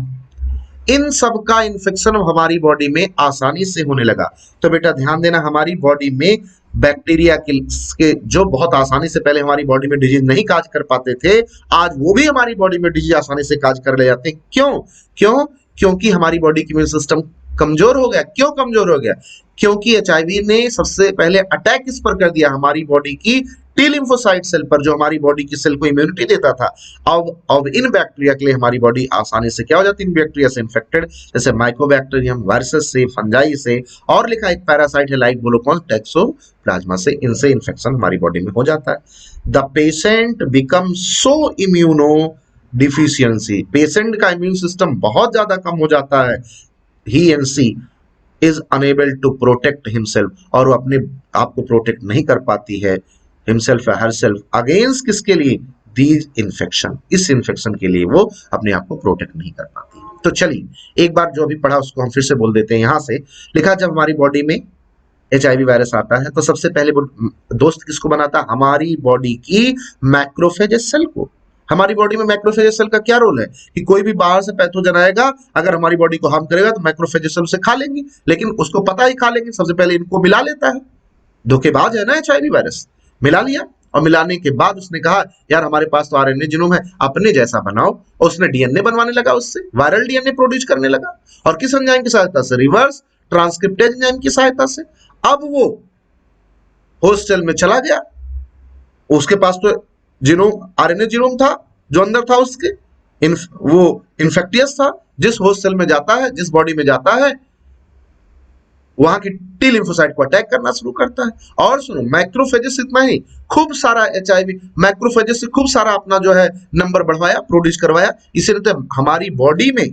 इन सब का इन्फेक्शन हमारी बॉडी में आसानी से होने लगा। तो बेटा ध्यान देना, हमारी बॉडी में बैक्टीरिया के जो बहुत आसानी से पहले हमारी बॉडी में डिजीज नहीं काज कर पाते थे, आज वो भी हमारी बॉडी में डिजीज आसानी से काज कर ले जाते हैं। क्यों? क्यों? क्योंकि हमारी बॉडी की इम्यून सिस्टम कमजोर हो गया। क्यों कमजोर हो गया? क्योंकि एचआईवी ने सबसे पहले अटैक इस पर कर दिया, हमारी बॉडी की टी लिम्फोसाइट सेल पर, जो हमारी बॉडी की सेल को इम्यूनिटी देता था। अब इन बैक्टीरिया के लिए हमारी बॉडी आसानी से क्या हो जाती है, इन बैक्टीरिया से इन्फेक्टेड, जैसे माइकोबैक्टीरियम, वायरसेस से, फंजाई से, और लिखा एक पैरासाइट है लाइक बोलोकॉन, टैक्सोप्लाज्मा से, इनसे इन्फेक्शन हमारी बॉडी में हो जाता है। The patient become so immuno deficiency, patient का इम्यून सिस्टम बहुत ज्यादा कम हो जाता है, he and she is unable to protect himself, और वो अपने आप को प्रोटेक्ट नहीं कर पाती है, himself या herself अगेंस्ट किसके लिए, these infection, इस इन्फेक्शन के लिए वो अपने आप को प्रोटेक्ट नहीं कर पाती। तो चलिए एक बार जो अभी पढ़ा उसको हम फिर से बोल देते हैं। यहां से लिखा, जब हमारी बॉडी में एचआईवी वायरस आता है तो सबसे पहले वो दोस्त किसको बनाता है, हमारी बॉडी की मैक्रोफेजेस सेल को। हमारी बॉडी में मैक्रोफेजेस सेल का क्या रोल है कि कोई भी बाहर से पैथोजन आएगा, अगर हमारी बॉडी को हार्म करेगा तो मैक्रोफेजेस सेल उसे खा लेंगी, लेकिन उसको पता ही खा लेंगे, सबसे पहले इनको मिला लेता है। धोखेबाज है ना एचआईवी वायरस, मिला लिया, और मिलाने के बाद उसने कहा यार हमारे पास तो आरएनए जीनोम है, अपने जैसा बनाओ, और उसने डीएनए बनवाने लगा, उससे वायरल डीएनए प्रोड्यूस करने लगा, और किस एंजाइम की सहायता से, रिवर्स ट्रांसक्रिप्टेज एंजाइम की सहायता से। अब वो होस्ट सेल में चला गया, उसके पास तो जीनोम, आरएनए जीनोम था जो अंदर था उसके, वो इन्फेक्टियस था, जिस होस्ट सेल में जाता है, जिस बॉडी में जाता है, वहां की टी लिम्फोसाइट को अटैक करना शुरू करता है। और सुनो, मैक्रोफेजेस इतना ही, खूब सारा एचआईवी मैक्रोफेजेस से खूब सारा अपना जो है नंबर बढ़वाया, प्रोड्यूस करवाया। इसीलिए तो हमारी बॉडी में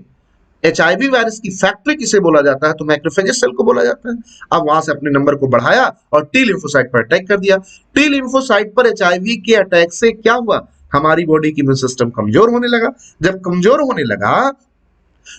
एचआईवी वायरस की फैक्ट्री किसे बोला जाता है, तो मैक्रोफेजेस सेल को बोला जाता है। अब वहां से अपने नंबर को बढ़ाया और टी लिम्फोसाइट पर अटैक कर दिया। टी लिम्फोसाइट पर एचआईवी के अटैक से क्या हुआ, हमारी बॉडी की इम्यून सिस्टम कमजोर होने लगा। जब कमजोर होने लगा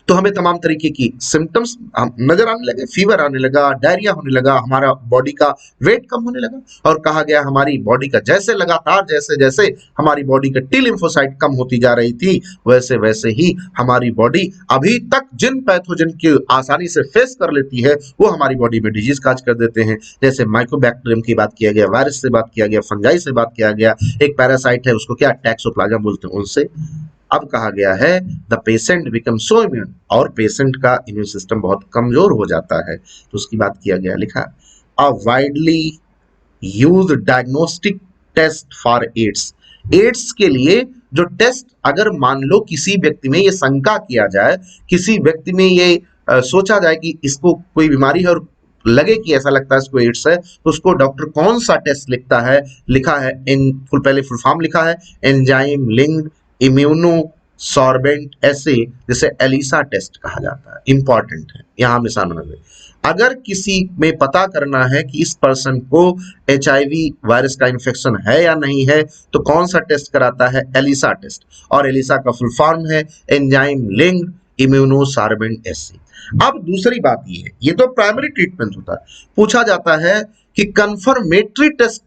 तो हमें तमाम तरीके की सिम्टम्स नजर आने लगे, फीवर आने लगा, डायरिया होने लगा, हमारा बॉडी का वेट कम होने लगा, और कहा गया हमारी बॉडी का जैसे लगातार जैसे जैसे हमारी बॉडी का टी लिम्फोसाइट कम होती जा रही थी, वैसे वैसे ही हमारी बॉडी अभी तक जिन पैथोजन की आसानी से फेस कर लेती है वो हमारी बॉडी में डिजीज काज कर देते हैं। जैसे माइकोबैक्टीरियम की बात किया गया, वायरस से बात किया गया, फंजाई से बात किया गया, एक पैरासाइट है उसको क्या टैक्सोप्लाज्मा बोलते हैं, उनसे। अब कहा गया है the patient become so immune, और पेशेंट का इम्यून सिस्टम बहुत कमजोर हो जाता है, तो उसकी बात किया गया। लिखा, a widely used diagnostic test for AIDS, AIDS के लिए जो टेस्ट, अगर मान लो किसी व्यक्ति में ये शंका किया जाए, किसी व्यक्ति में ये सोचा जाए कि इसको कोई बीमारी है और लगे कि ऐसा लगता है इसको एड्स है, तो उसको डॉक्टर कौन सा टेस्ट लिखता है, लिखा है पहले फुल फॉर्म लिखा है एंजाइम लिंक्ड इम्यूनो सॉर्बेंट एसे, जिसे एलिसा टेस्ट कहा जाता है। इंपॉर्टेंट है, यहां हमेशा नंबर, अगर किसी में पता करना है कि इस पर्सन को एचआईवी वायरस का इन्फेक्शन है या नहीं है, तो कौन सा टेस्ट कराता है, एलिसा टेस्ट, और एलिसा का फुल फॉर्म है एंजाइम लिंक्ड इम्यूनो सॉर्बेंट एसे। अब दूसरी बात ये है, ये तो प्राइमरी ट्रीटमेंट होता है, पूछा जाता है कि कंफर्मेटरी टेस्ट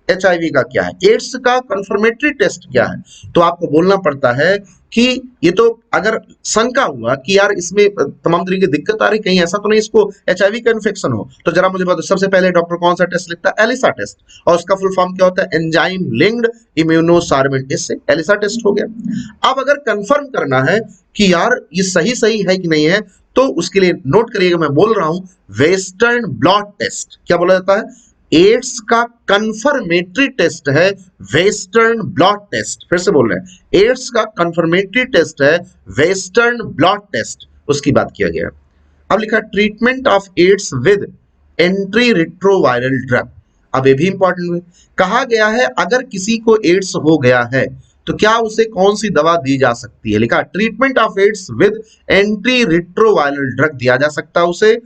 एचआईवी का क्या है, एड्स का कंफर्मेटरी टेस्ट क्या है, तो आपको बोलना पड़ता है कि ये तो अगर शंका हुआ कि यार इसमें तमाम तरीके की दिक्कत आ रही, कहीं ऐसा तो नहीं इसको एचआईवी का इन्फेक्शन हो, तो जरा मुझे बताओ, सबसे पहले डॉक्टर कौन सा टेस्ट लिखता है, एलिसा टेस्ट, और उसका फुल फॉर्म क्या होता है, एंजाइम लिंक्ड इम्यूनो सॉर्बेंट, इससे एलिसा टेस्ट हो गया। अब अगर कंफर्म करना है कि यार ये सही सही है कि नहीं है, तो उसके लिए नोट करिएगा, मैं बोल रहा हूं वेस्टर्न ब्लॉट टेस्ट। क्या बोला जाता है, एड्स का कंफर्मेटरी टेस्ट है वेस्टर्न ब्लॉट टेस्ट। फिर से बोल रहे हैं, एड्स का कंफर्मेटरी टेस्ट है वेस्टर्न ब्लॉट टेस्ट, उसकी बात किया गया। अब लिखा treatment of AIDS with anti retroviral drug. अब ये भी इंपॉर्टेंट है, कहा गया है अगर किसी को एड्स हो गया है तो क्या उसे कौन सी दवा दी जा सकती है, लिखा treatment of AIDS with anti retroviral drug दिया जा सकता है उसे,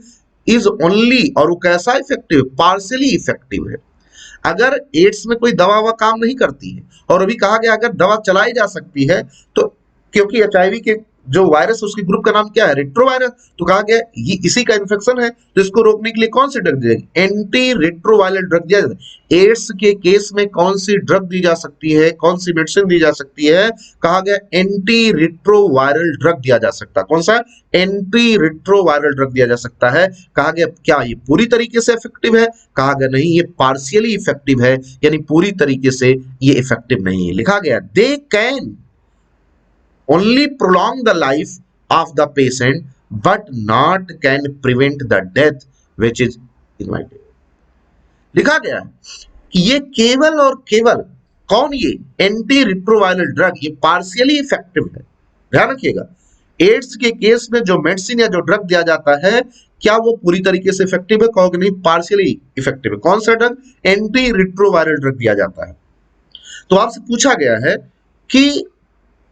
इज ओनली, और वो कैसा इफेक्टिव, पार्शियली इफेक्टिव है। अगर एड्स में कोई दवा काम नहीं करती है, और अभी कहा गया अगर दवा चलाई जा सकती है, तो क्योंकि एचआईवी के जो वायरस है उसके ग्रुप का नाम क्या है, रेट्रोवायरस। तो कहा गया ये इसी का इन्फेक्शन है, तो इसको रोकने के लिए कौन सी ड्रग दी जाएगी, एंटी रेट्रोवायरल ड्रग दिया जाएगा। एड्स के केस में कौन सी ड्रग दी जा सकती है, कौन सी मेडिसिन दी जा सकती है, कहा गया एंटी रेट्रोवायरल ड्रग दिया जा सकता है। कौन सा, एंटी रेट्रोवायरल ड्रग दिया जा सकता है। कहा गया क्या ये पूरी तरीके से इफेक्टिव है, कहा गया नहीं, ये पार्शियली इफेक्टिव है, यानी पूरी तरीके से ये इफेक्टिव नहीं है। लिखा गया they can only prolong the life of the patient but not can prevent the death which is inevitable। लिखा गया है कि ये केवल और केवल कौन, ये एंटी रिट्रोवायरल ड्रग ये पार्शियली इफेक्टिव है। ध्यान रखिएगा, एड्स के केस में जो मेडिसिन या जो ड्रग दिया जाता है क्या वो पूरी तरीके से इफेक्टिव है, कहोगे नहीं, पार्शियली इफेक्टिव है। कौन सा ड्रग, एंटी रिट्रोवायरल ड्रग दिया जाता है। तो आपसे पूछा गया है कि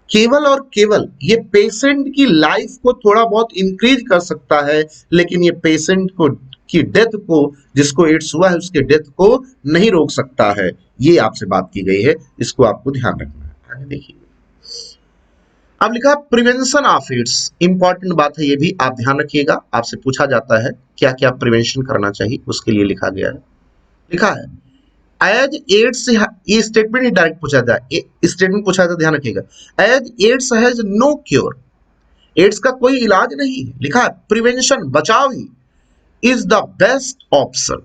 केवल और केवल ये पेशेंट की लाइफ को थोड़ा बहुत इंक्रीज कर सकता है, लेकिन ये पेशेंट को की डेथ को, जिसको एड्स हुआ है उसके डेथ को नहीं रोक सकता है। ये आपसे बात की गई है, इसको आपको ध्यान रखना है। आगे देखिए, अब लिखा प्रिवेंशन ऑफ एड्स, इंपॉर्टेंट बात है, ये भी आप ध्यान रखिएगा। आपसे पूछा जाता है क्या क्या प्रिवेंशन करना चाहिए, उसके लिए लिखा गया है। लिखा है एज एड्स, ये स्टेटमेंट ही डायरेक्ट पूछा था, स्टेटमेंट पूछा था, ध्यान रखिएगा। As AIDS has no cure, AIDS का कोई इलाज नहीं है। लिखा है प्रिवेंशन, बचाव ही इज द बेस्ट ऑप्शन।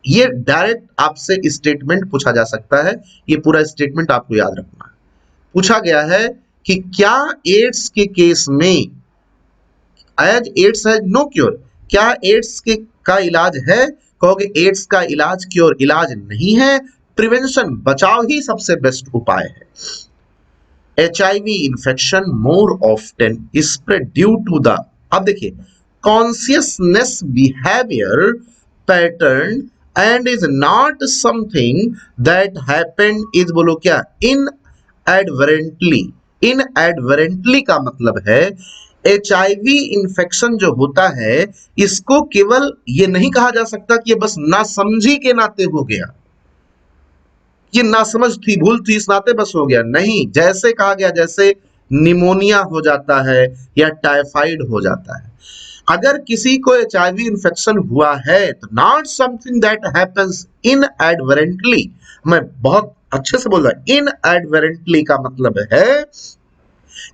ये डायरेक्ट आपसे स्टेटमेंट पूछा जा सकता है, ये पूरा स्टेटमेंट आपको याद रखना है। पूछा गया है कि क्या एड्स के केस में, as AIDS has no cure, क्या एड्स के का इलाज है, कहोगे एड्स का इलाज, क्योर इलाज नहीं है, प्रिवेंशन बचाव ही सबसे बेस्ट उपाय है। HIV infection more often spread due to the, अब देखिए, consciousness behaviour pattern and is not something that happened, is बोलो क्या, इनएडवर्टेंटली। इनएडवर्टेंटली का मतलब है एचआईवी इन्फेक्शन जो होता है इसको केवल ये नहीं कहा जा सकता कि ये बस नासमझी के नाते हो गया, ये नासमझ थी, भूल थी, इस नाते बस हो गया, नहीं। जैसे कहा गया, जैसे निमोनिया हो जाता है या टाइफाइड हो जाता है, अगर किसी को एचआईवी इन्फेक्शन हुआ है तो not something that happens inadvertently, मैं बहुत अच्छे से बोल रहा हूं, इनएडवर्टेंटली का मतलब है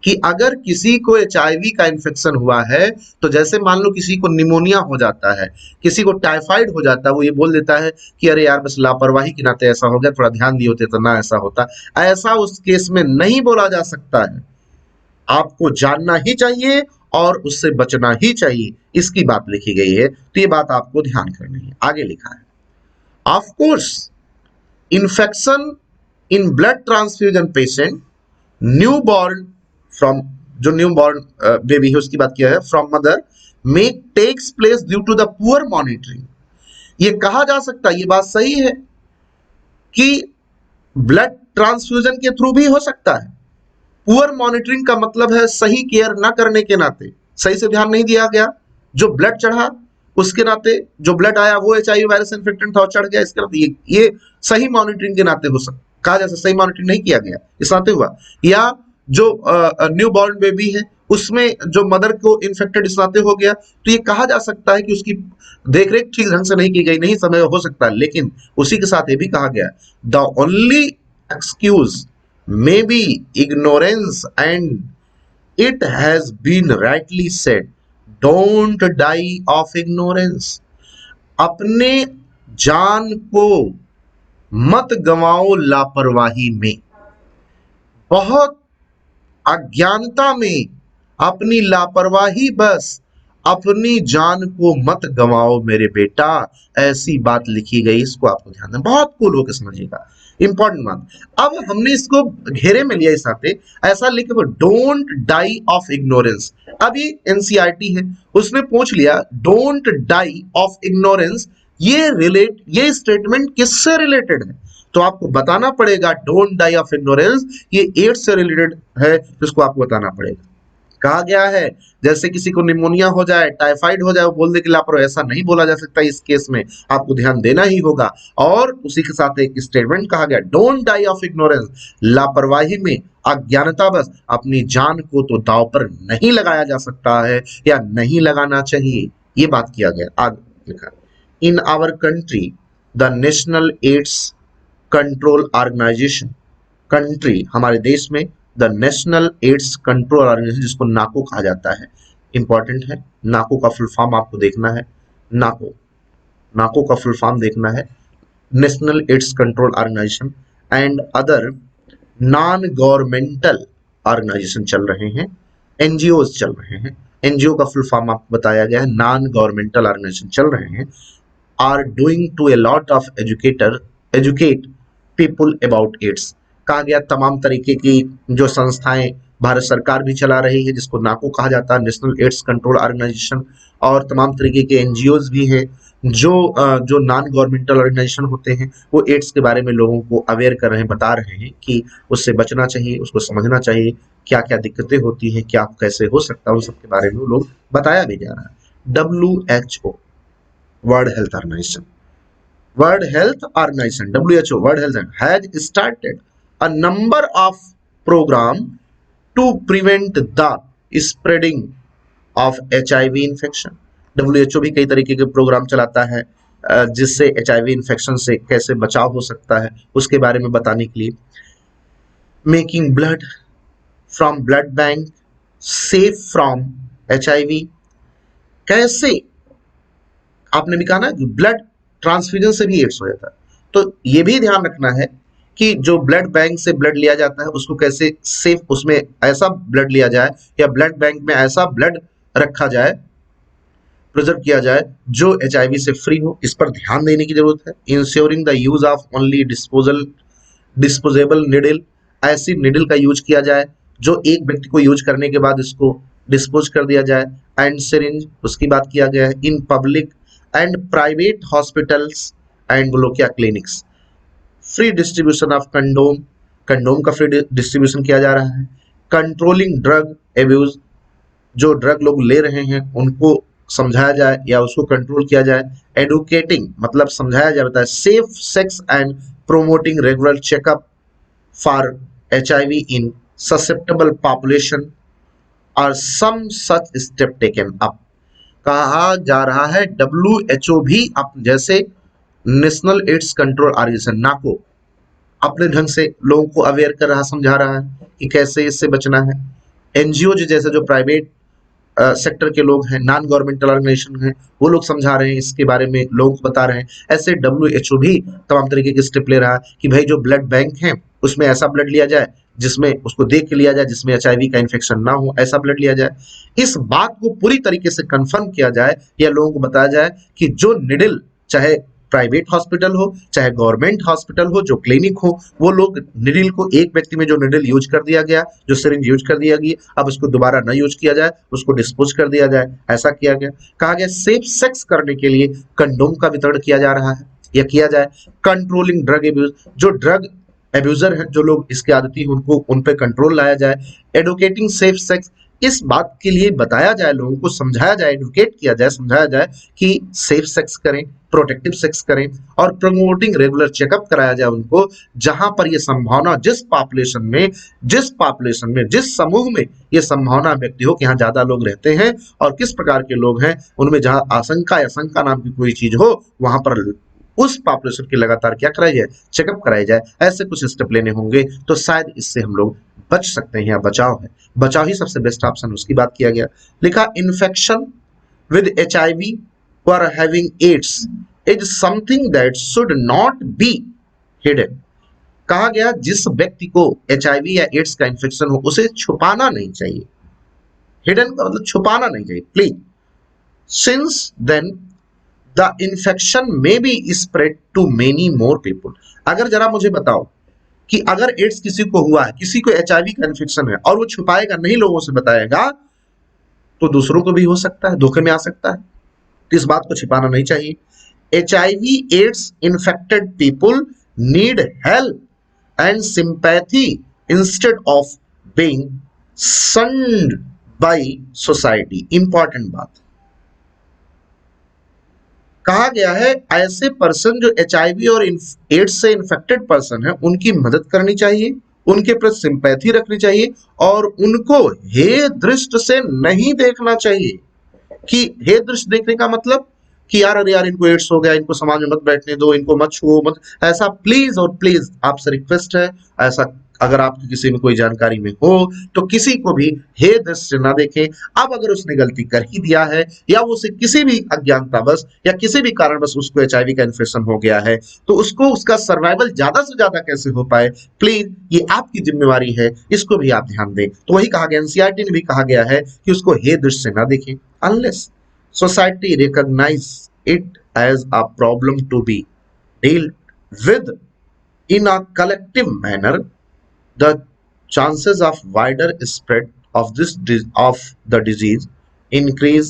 कि अगर किसी को एचआईवी का इन्फेक्शन हुआ है, तो जैसे मान लो किसी को निमोनिया हो जाता है, किसी को टाइफाइड हो जाता है, वो ये बोल देता है कि अरे यार बस लापरवाही के नाते ऐसा हो गया, थोड़ा ध्यान दिए होते तो ना ऐसा होता। ऐसा उस केस में नहीं बोला जा सकता है, आपको जानना ही चाहिए और उससे बचना ही चाहिए, इसकी बात लिखी गई है। तो ये बात आपको ध्यान करनी है। आगे लिखा है, of course infection in blood transfusion patient, newborn from, जो न्यू बॉर्न बेबी है उसकी बात किया है, from mother may takes place due to the poor monitoring. ये कहा जा सकता है, ये बात सही है कि ब्लड ट्रांसफ्यूजन के थ्रू भी हो सकता है। पुअर मॉनिटरिंग का मतलब है सही केयर ना करने के नाते, सही से ध्यान नहीं दिया गया, जो ब्लड चढ़ा उसके नाते, जो ब्लड आया वो एचआईवी वायरस इन्फेक्टेड था और चढ़ गया, इसके नाते ये सही मॉनिटरिंग के नाते हो सकता, कहा जा सकता सही मॉनिटरिंग नहीं किया गया इस नाते हुआ। या जो न्यू बॉर्न बेबी है उसमें जो मदर को इन्फेक्टेड इस नाते हो गया, तो ये कहा जा सकता है कि उसकी देखरेख ठीक ढंग से नहीं की गई, नहीं समय हो सकता है। लेकिन उसी के साथ ये भी कहा गया, the only excuse may be ignorance, and it has been rightly said, don't die of ignorance। अपने जान को मत गंवाओ लापरवाही में, बहुत अज्ञानता में अपनी लापरवाही, बस अपनी जान को मत गंवाओ मेरे बेटा, ऐसी बात लिखी गई, इसको आपको ध्यान देना, बहुत कूल होकर समझिएगा, इंपॉर्टेंट बात। अब हमने इसको घेरे में लिया, इस पे ऐसा लिखे डोंट डाई ऑफ इग्नोरेंस। अब ये एनसीईआरटी है, उसने पूछ लिया डोंट डाई ऑफ इग्नोरेंस, ये स्टेटमेंट किससे रिलेटेड है, तो आपको बताना पड़ेगा डोंट डाई ऑफ इग्नोरेंस ये एड्स से रिलेटेड है, जिसको आपको बताना पड़ेगा। कहा गया है जैसे किसी को निमोनिया हो जाए, टाइफाइड हो जाए, वो बोल दे कि लापरवाही, ऐसा नहीं बोला जा सकता। इस केस में आपको ध्यान देना ही होगा। और उसी के साथ एक स्टेटमेंट कहा गया, डोंट डाई ऑफ इग्नोरेंस, लापरवाही में, अज्ञानता बस अपनी जान को तो दांव पर नहीं लगाया जा सकता है या नहीं लगाना चाहिए। ये बात किया गया। आगे लिखा, in our country the national AIDS control organisation, country हमारे देश में, the national AIDS control organisation, जिसको नाको कहा जाता है, इंपॉर्टेंट है। नाको का फुल फॉर्म आपको देखना है। नाको, नाको का फुल फॉर्म देखना है, national AIDS control organisation and other non governmental organisation चल रहे हैं, एनजीओज चल रहे हैं। एनजीओ का फुल फॉर्म आपको बताया गया है, नॉन गवर्नमेंटल ऑर्गेनाइजेशन चल रहे हैं, are doing to a lot of educate people about AIDS. कहा गया तमाम तरीके की जो संस्थाएं भारत सरकार भी चला रही है, जिसको नाको कहा जाता है, नेशनल एड्स कंट्रोल ऑर्गेनाइजेशन, और तमाम तरीके के एनजीओज भी हैं जो नॉन गवर्नमेंटल ऑर्गेनाइजेशन होते हैं, वो एड्स के बारे में लोगों को अवेयर कर रहे हैं, बता रहे हैं कि उससे बचना चाहिए, उसको समझना चाहिए, क्या क्या दिक्कतें होती हैं, क्या कैसे हो सकता है, उन सब के बारे में लोग बताया भी जा रहा है। WHO, world health organisation, World Health Organization WHO, World Health has started a number of program to prevent the spreading of HIV infection। WHO भी कई तरीके के प्रोग्राम चलाता है जिससे HIV इन्फेक्शन से कैसे बचाव हो सकता है उसके बारे में बताने के लिए। Making blood from blood bank safe from HIV, कैसे, आपने भी कहा ना कि ब्लड ट्रांसफ्यूजन से भी एड्स हो जाता है, तो ये भी ध्यान रखना है कि जो ब्लड बैंक से ब्लड लिया जाता है उसको कैसे सेफ, उसमें ऐसा ब्लड लिया जाए या ब्लड बैंक में ऐसा ब्लड रखा जाए, प्रिजर्व किया जाए जो HIV से फ्री हो। इस पर ध्यान देने की जरूरत है। Ensuring the use of only disposable needle, ऐसी निडल का यूज किया जाए जो एक व्यक्ति को यूज करने के बाद इसको डिस्पोज कर दिया जाए। एंड सिरिंज, उसकी बात किया गया है। In public and private hospitals and ग्लोकिया clinics, free distribution of condom, condom का फ्री डिस्ट्रीब्यूशन किया जा रहा है। कंट्रोलिंग ड्रग एब्यूज, जो ड्रग लोग ले रहे हैं उनको समझाया जाए या उसको कंट्रोल किया जाए। एडुकेटिंग मतलब समझाया जाए, बताया। Safe sex and promoting regular checkup for HIV in susceptible population और सम सच स्टेप टेकन अप। कहा जा रहा है WHO भी जैसे नेशनल एड्स कंट्रोल ऑर्गेनाइजेशन नाको अपने ढंग से लोगों को अवेयर कर रहा, समझा रहा है कि कैसे इससे बचना है। एनजीओ जैसे जो प्राइवेट सेक्टर के लोग हैं, नॉन गवर्नमेंटल ऑर्गेनाइजेशन हैं, वो लोग समझा रहे हैं, इसके बारे में लोगों को बता रहे हैं। ऐसे WHO भी तमाम तरीके के स्टेप ले रहा है कि भाई जो ब्लड बैंक है उसमें ऐसा ब्लड लिया जाए जिसमें उसको देख के लिया जाए जिसमें HIV का इन्फेक्शन ना हो, ऐसा ब्लड लिया जाए। इस बात को पूरी तरीके से कंफर्म किया जाए या लोगों को बताया जाए कि जो निडल, चाहे प्राइवेट हॉस्पिटल हो चाहे गवर्नमेंट हॉस्पिटल हो, जो क्लिनिक हो, वो लोग निडल को, एक व्यक्ति में जो निडल यूज कर दिया गया, जो सिरिंज यूज कर दिया गया, अब उसको दोबारा न यूज किया जाए, उसको डिस्पोज कर दिया जाए, ऐसा किया गया। कहा गया सेफ सेक्स करने के लिए कंडोम का वितरण किया जा रहा है या किया जाए। कंट्रोलिंग ड्रग एब्यूज, जो ड्रग एब्यूजर है, जो लोग इसके आदती हैं, उनको उन पे कंट्रोल लाया जाए। एडुकेटिंग सेफ सेक्स, इस बात के लिए बताया जाए, लोगों को समझाया जाए, एडुकेट किया जाए, समझाया जाए कि सेफ सेक्स करें, प्रोटेक्टिव सेक्स करें, और प्रमोटिंग रेगुलर चेकअप कराया जाए उनको, जहां पर ये संभावना, जिस पॉपुलेशन में जिस समूह में ये संभावना व्यक्ति हो कि यहाँ ज्यादा लोग रहते हैं और किस प्रकार के लोग हैं, उनमें जहां आशंका या शंका नाम की कोई चीज हो, वहां पर उस पॉपुलेशन की लगातार क्या कराई जाए, चेकअप कराई जाए। ऐसे कुछ स्टेप लेने होंगे तो शायद इससे हम लोग बच सकते हैं, या बचाव है, बचाव ही सबसे बेस्ट ऑप्शन, उसकी बात किया गया। लिखा infection with HIV or having AIDS is something that should not be hidden। कहा गया जिस व्यक्ति को HIV या एड्स का इन्फेक्शन हो उसे छुपाना नहीं चाहिए। हिडन का मतलब छुपाना नहीं चाहिए, please. Since then the infection may be spread to many more people. अगर जरा मुझे बताओ कि अगर एड्स किसी को हुआ है, किसी को HIV का इन्फेक्शन है और वो छुपाएगा नहीं, लोगों से बताएगा, तो दूसरों को भी हो सकता है, धोखे में आ सकता है। इस बात को छिपाना नहीं चाहिए। HIV AIDS infected people need help and sympathy instead of being shunned by society. Important बात कहा गया है, ऐसे पर्सन जो एचआईवी और एड्स से इन्फेक्टेड पर्सन है उनकी मदद करनी चाहिए, उनके प्रति सिंपैथी रखनी चाहिए और उनको हे दृष्टि से नहीं देखना चाहिए। कि हे दृष्टि देखने का मतलब कि यार अरे यार इनको एड्स हो गया, इनको समाज में मत बैठने दो, इनको मत छुओ मत, ऐसा प्लीज और प्लीज आपसे रिक्वेस्ट है, ऐसा अगर आपकी किसी में कोई जानकारी में हो तो किसी को भी हे दृष्टि से ना देखें। अब अगर उसने गलती कर ही दिया है या वो उसे किसी भी अज्ञानतावश या किसी भी कारणवश उसको एचआईवी का इन्फेक्शन हो गया है तो उसको उसका सर्वाइवल ज्यादा से ज्यादा कैसे हो पाए, प्लीज ये आपकी जिम्मेवारी है, इसको भी आप ध्यान दें। तो वही कहा गया, एनसीईआरटी ने भी कहा गया है कि उसको हे दृष्टि से ना देखें unless society recognize it as a problem to be dealt with in a collective manner. The chances of wider spread of of the disease increase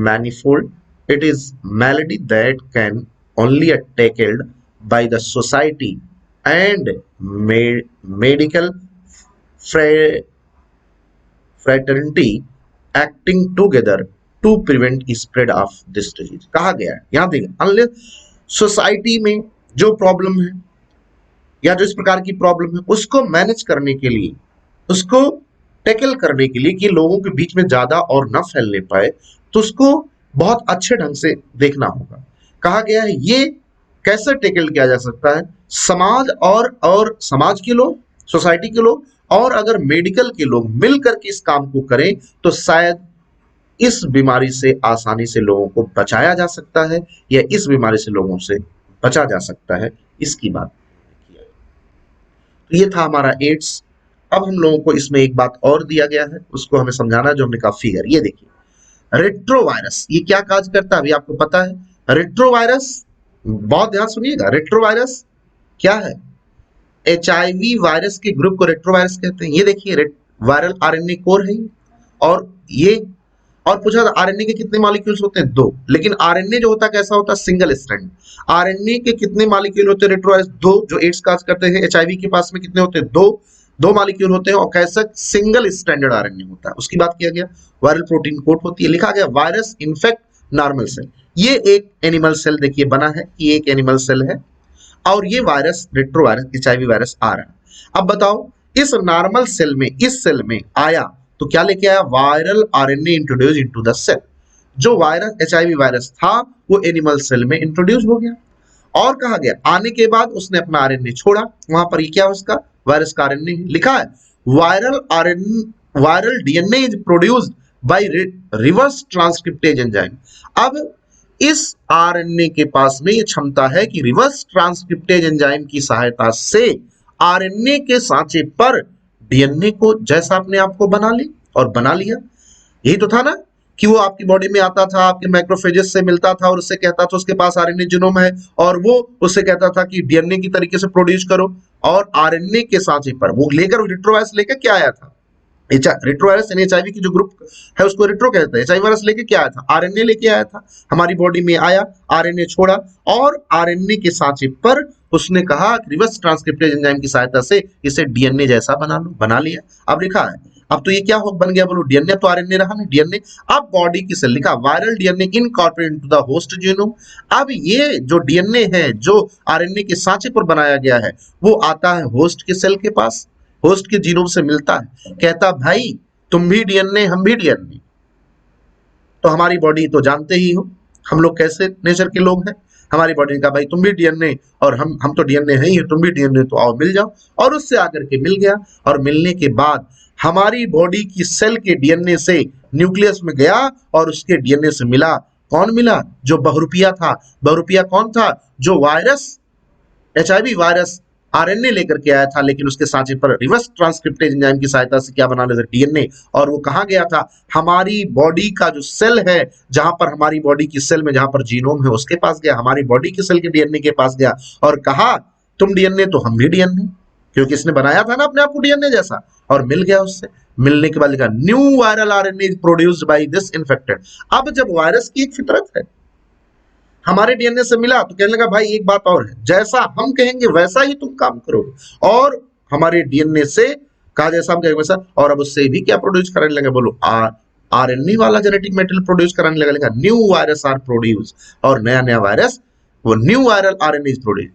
manifold. It is malady that can only be tackled by the society and medical fraternity acting together to prevent spread of this disease। कहा गया है यहां देखिए, unless society में जो problem है या जो इस प्रकार की प्रॉब्लम है उसको मैनेज करने के लिए, उसको टैकल करने के लिए कि लोगों के बीच में ज्यादा और न फैलने पाए, तो उसको बहुत अच्छे ढंग से देखना होगा। कहा गया है ये कैसे टैकल किया जा सकता है, समाज और समाज के लोग, सोसाइटी के लोग और अगर मेडिकल के लोग मिलकर के इस काम को करें तो शायद इस बीमारी से आसानी से लोगों को बचाया जा सकता है या इस बीमारी से लोगों से बचा जा सकता है, इसकी बात किया। तो ये था हमारा एड्स। अब हम लोगों को इसमें एक बात और दिया गया है, उसको हमें समझाना, जो हमने कहा फिगर, ये देखिए रेट्रोवायरस ये क्या काज करता है अभी आपको पता है। रेट्रोवायरस, बहुत ध्यान सुनिएगा, रेट्रोवायरस क्या है, एचआईवी वायरस के ग्रुप को रेट्रोवायरस कहते हैं। ये देखिए वायरल आरएनए कोर है और ये, और पूछा था आरएनए के कितने मॉलिक्यूल्स होते हैं, दो, लेकिन आरएनए जो होता है कैसा होता है, सिंगल स्ट्रैंड। आरएनए के कितने मॉलिक्यूल होते हैं रेट्रोवायरस, दो, जो एड्स काज करते हैं। एचआईवी के पास में कितने होते हैं, दो, दो मॉलिक्यूल होते हैं और कैसा सिंगल स्ट्रैंडेड आरएनए होता है, उसकी बात किया गया। वायरल प्रोटीन कोट होती है, लिखा गया वायरस इन्फेक्ट नॉर्मल सेल। ये एक एनिमल सेल देखिए बना है, ये एक एनिमल सेल है और ये वायरस रेट्रोवायरस एचआईवी वायरस आ रहा है। अब बताओ इस नॉर्मल सेल में, इस सेल में आया तो क्या लेके आया, viral RNA introduce into the cell. जो वायरस एचआईवी वायरस था वो एनिमल सेल में इंट्रोड्यूस हो गया और कहा गया आने के बाद उसने अपना आरएनए छोड़ा, वहां पर ये क्या उसका वायरस का आरएनए लिखा है, viral RNA, viral DNA is produced by reverse transcriptase enzyme. अब इस आरएनए के पास में ये क्षमता है कि रिवर्स ट्रांसक्रिप्टेज एंजाइम की सहायता से आरएनए के सांचे पर डीएनए को जैसा अपने आप को बना ली और बना लिया। यही तो था ना कि वो आपकी बॉडी में आता था, आपके मैक्रोफेजेस से मिलता था और उससे कहता था उसके पास आरएनए जीनोम है और वो उससे कहता था कि डीएनए की तरीके से प्रोड्यूस करो, और आरएनए के सांचे पर वो लेकर रेट्रोवायरस लेकर क्या आया था, रेट्रोवायरस एचआईवी की जो ग्रुप है उसको रेट्रो कहते हैं। एचआईवी वायरस लेके क्या आया था, आरएनए लेके आया था, हमारी बॉडी में आया, आरएनए छोड़ा और आरएनए के सांचे पर उसने कहा रिवर्स ट्रांसक्रिप्टेज एंजाइम की सहायता से इसे डीएनए जैसा बना लो, बना लिया। अब लिखा है, अब तो ये क्या हो बन गया, बोलो डीएनए तो आरएनए रहा ना, डीएनए। अब बॉडी की सेल लिखा viral DNA incorporate into the host genome. अब ये जो डीएनए है जो आरएनए के सांचे पर बनाया गया है वो आता है होस्ट के सेल के पास, होस्ट के जीनोम से मिलता है, कहता भाई तुम भी डीएनए हम भी डीएनए। तो हमारी बॉडी तो जानते ही हो हम लोग कैसे नेचर के लोग हैं, हमारी बॉडी का भाई तुम भी डीएनए और हम तो डीएनए है ही, तुम भी डीएनए, तो आओ मिल जाओ। और उससे आकर के मिल गया और मिलने के बाद हमारी बॉडी की सेल के डीएनए से न्यूक्लियस में गया और उसके डीएनए से मिला, कौन मिला, जो बहुरूपिया था। बहुरूपिया कौन था, जो वायरस एचआईवी वायरस आरएनए लेकर के आया था लेकिन उसके सांचे पर रिवर्स ट्रांसक्रिप्टेज एंजाइम की सहायता से क्या बना लेते डीएनए। और वो कहाँ गया था, हमारी बॉडी का जो सेल है, जहां पर हमारी बॉडी की सेल में जहां पर जीनोम है उसके पास गया, हमारी बॉडी की सेल के डीएनए के पास गया और कहा तुम डीएनए तो हम भी डीएनए, क्योंकि इसने बनाया था ना अपने आप को डीएनए जैसा, और मिल गया उससे। मिलने के बाद लिखा new viral RNA produced by this infected. अब जब वायरस की एक फितरत है, हमारे डीएनए से मिला तो कहने लगा भाई एक बात और है, जैसा हम कहेंगे वैसा ही तुम काम करोगे, और हमारे डीएनए से कहा जैसा हम कहेंगे वैसा, और अब उससे भी क्या प्रोड्यूस करने लगे, बोलो आरएनए वाला जेनेटिक मटेरियल प्रोड्यूस कराने लगा, लिखा न्यू वायरस आर प्रोड्यूस, और नया नया वायरस, वो new viral RNA is produce,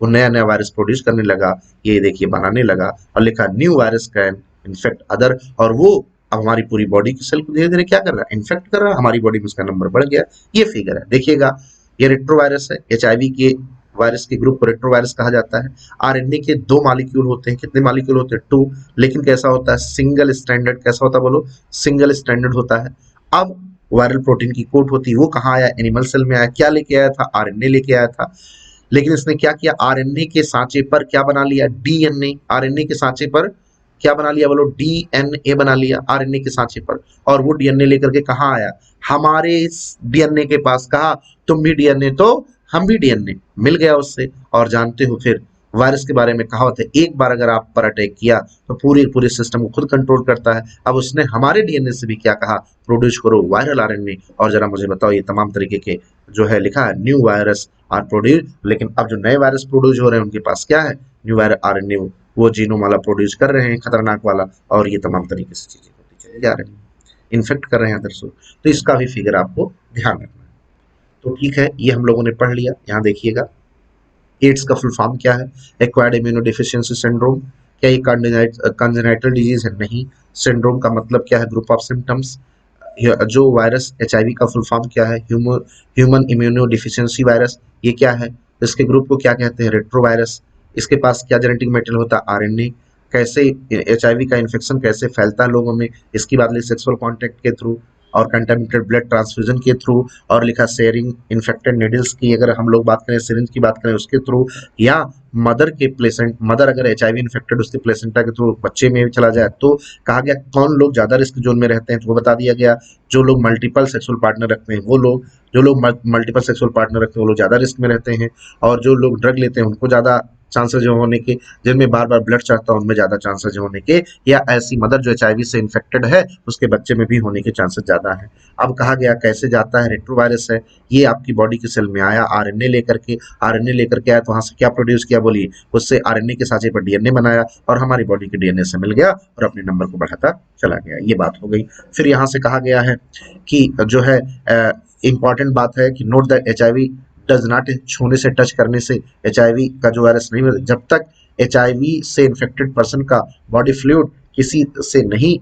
वो नया नया वायरस प्रोड्यूस करने लगा, ये देखिए बनाने लगा, और लिखा new virus can infect other, और वो अब हमारी पूरी बॉडी की सेल को धीरे धीरे क्या कर रहा है, इन्फेक्ट कर रहा है, हमारी बॉडी में उसका नंबर बढ़ गया। ये फिगर है, देखिएगा ये रेट्रोवायरस है, एचआईवी के वायरस के ग्रुप को रेट्रोवायरस कहा जाता है। आरएनए के 2 मॉलिक्यूल होते हैं, कितने मॉलिक्यूल होते हैं, 2, लेकिन कैसा होता है, सिंगल स्ट्रैंडेड, कैसा होता है बोलो, सिंगल स्ट्रैंडेड होता है। अब वायरल प्रोटीन की कोट होती है, वो कहाँ आया, एनिमल सेल में आया, क्या लेके आया था, आरएनए लेके आया था, लेकिन इसने क्या किया, आरएनए के सांचे पर क्या बना लिया, डीएनए, आरएनए के सांचे पर क्या बना लिया, बोलो डीएनए बना लिया आरएनए के सांचे पर, और वो डीएनए लेकर के कहाँ आया, हमारे डीएनए के पास, कहा तुम भी डीएनए तो हम भी डीएनए, मिल गया उससे। और जानते हो फिर वायरस के बारे में कहावत है, एक बार अगर आप पर अटैक किया तो पूरे पूरे सिस्टम को खुद कंट्रोल करता है। अब उसने हमारे डीएनए से भी क्या कहा, प्रोड्यूस करो वायरल आरएनए, और जरा मुझे बताओ ये तमाम तरीके के जो है लिखा है न्यू वायरस आर प्रोड्यूस, लेकिन अब जो नए वायरस प्रोड्यूस हो रहे हैं उनके पास क्या है, न्यू वायरल आरएनए, वो जीनोम वाला प्रोड्यूस कर रहे हैं, खतरनाक वाला, और ये तमाम तरीके से चीजें होती चली जा रही हैं, इन्फेक्ट कर रहे हैं अदर्स को। तो इसका भी फिगर आपको ध्यान रखना है। तो ठीक है, ये हम लोगों ने पढ़ लिया। यहाँ देखिएगा एड्स का फुल फॉर्म क्या है, एक्वायर्ड इम्यूनोडेफिशिएंसी सिंड्रोम, क्या ये कंजेनाइटल डिजीज है, नहीं। सिंड्रोम का मतलब क्या है, ग्रुप ऑफ सिम्टम्स। जो वायरस एचआईवी का फुल फॉर्म क्या है, ह्यूमन इम्यूनोडेफिशिएंसी वायरस, ये क्या है, इसके ग्रुप को क्या कहते हैं, रेट्रोवायरस। इसके पास क्या जेनेटिक मटेरियल होता है, आरएनए। कैसे एचआईवी का इन्फेक्शन कैसे फैलता है लोगों में, इसकी बात ली सेक्सुअल कांटेक्ट के थ्रू और कंटेमिनेटेड ब्लड ट्रांसफ्यूजन के थ्रू, और लिखा शेयरिंग इन्फेक्टेड निडल्स की, अगर हम लोग बात करें सिरिंज की बात करें उसके थ्रू, या मदर के प्लेसेंट, मदर अगर एचआईवी इन्फेक्टेड उसके प्लेसेंटा के थ्रू बच्चे में भी चला जाए तो कहा गया कौन लोग ज्यादा रिस्क जोन में रहते हैं, तो वो बता दिया गया, जो लोग मल्टीपल सेक्सुअल पार्टनर रखते हैं वो लोग, जो लोग मल्टीपल सेक्सुअल पार्टनर रखते हैं वो लोग ज्यादा रिस्क में रहते हैं, और जो लोग ड्रग लेते हैं उनको ज्यादा चांसेस जो होने के, जिनमें बार बार ब्लड चढ़ता है उनमें ज्यादा चांसेस होने के, या ऐसी मदर जो एचआईवी से इन्फेक्टेड है उसके बच्चे में भी होने के चांसेस ज्यादा है। अब कहा गया कैसे जाता है, रेट्रोवायरस है, ये आपकी बॉडी के सेल में आया आरएनए लेकर के, आरएनए लेकर के आया तो वहां से क्या प्रोड्यूस किया, बोलिए, उससे आरएनए के साँचे पर डीएनए बनाया, और हमारी बॉडी के डीएनए से मिल गया और अपने नंबर को बढ़ाता चला गया, ये बात हो गई। फिर यहाँ से कहा गया है कि जो है इंपॉर्टेंट बात है कि note the HIV does not, छूने से टच करने से एचआईवी का जो वायरस नहीं, जब तक एचआईवी से इन्फेक्टेड पर्सन का बॉडी फ्लूइड किसी से नहीं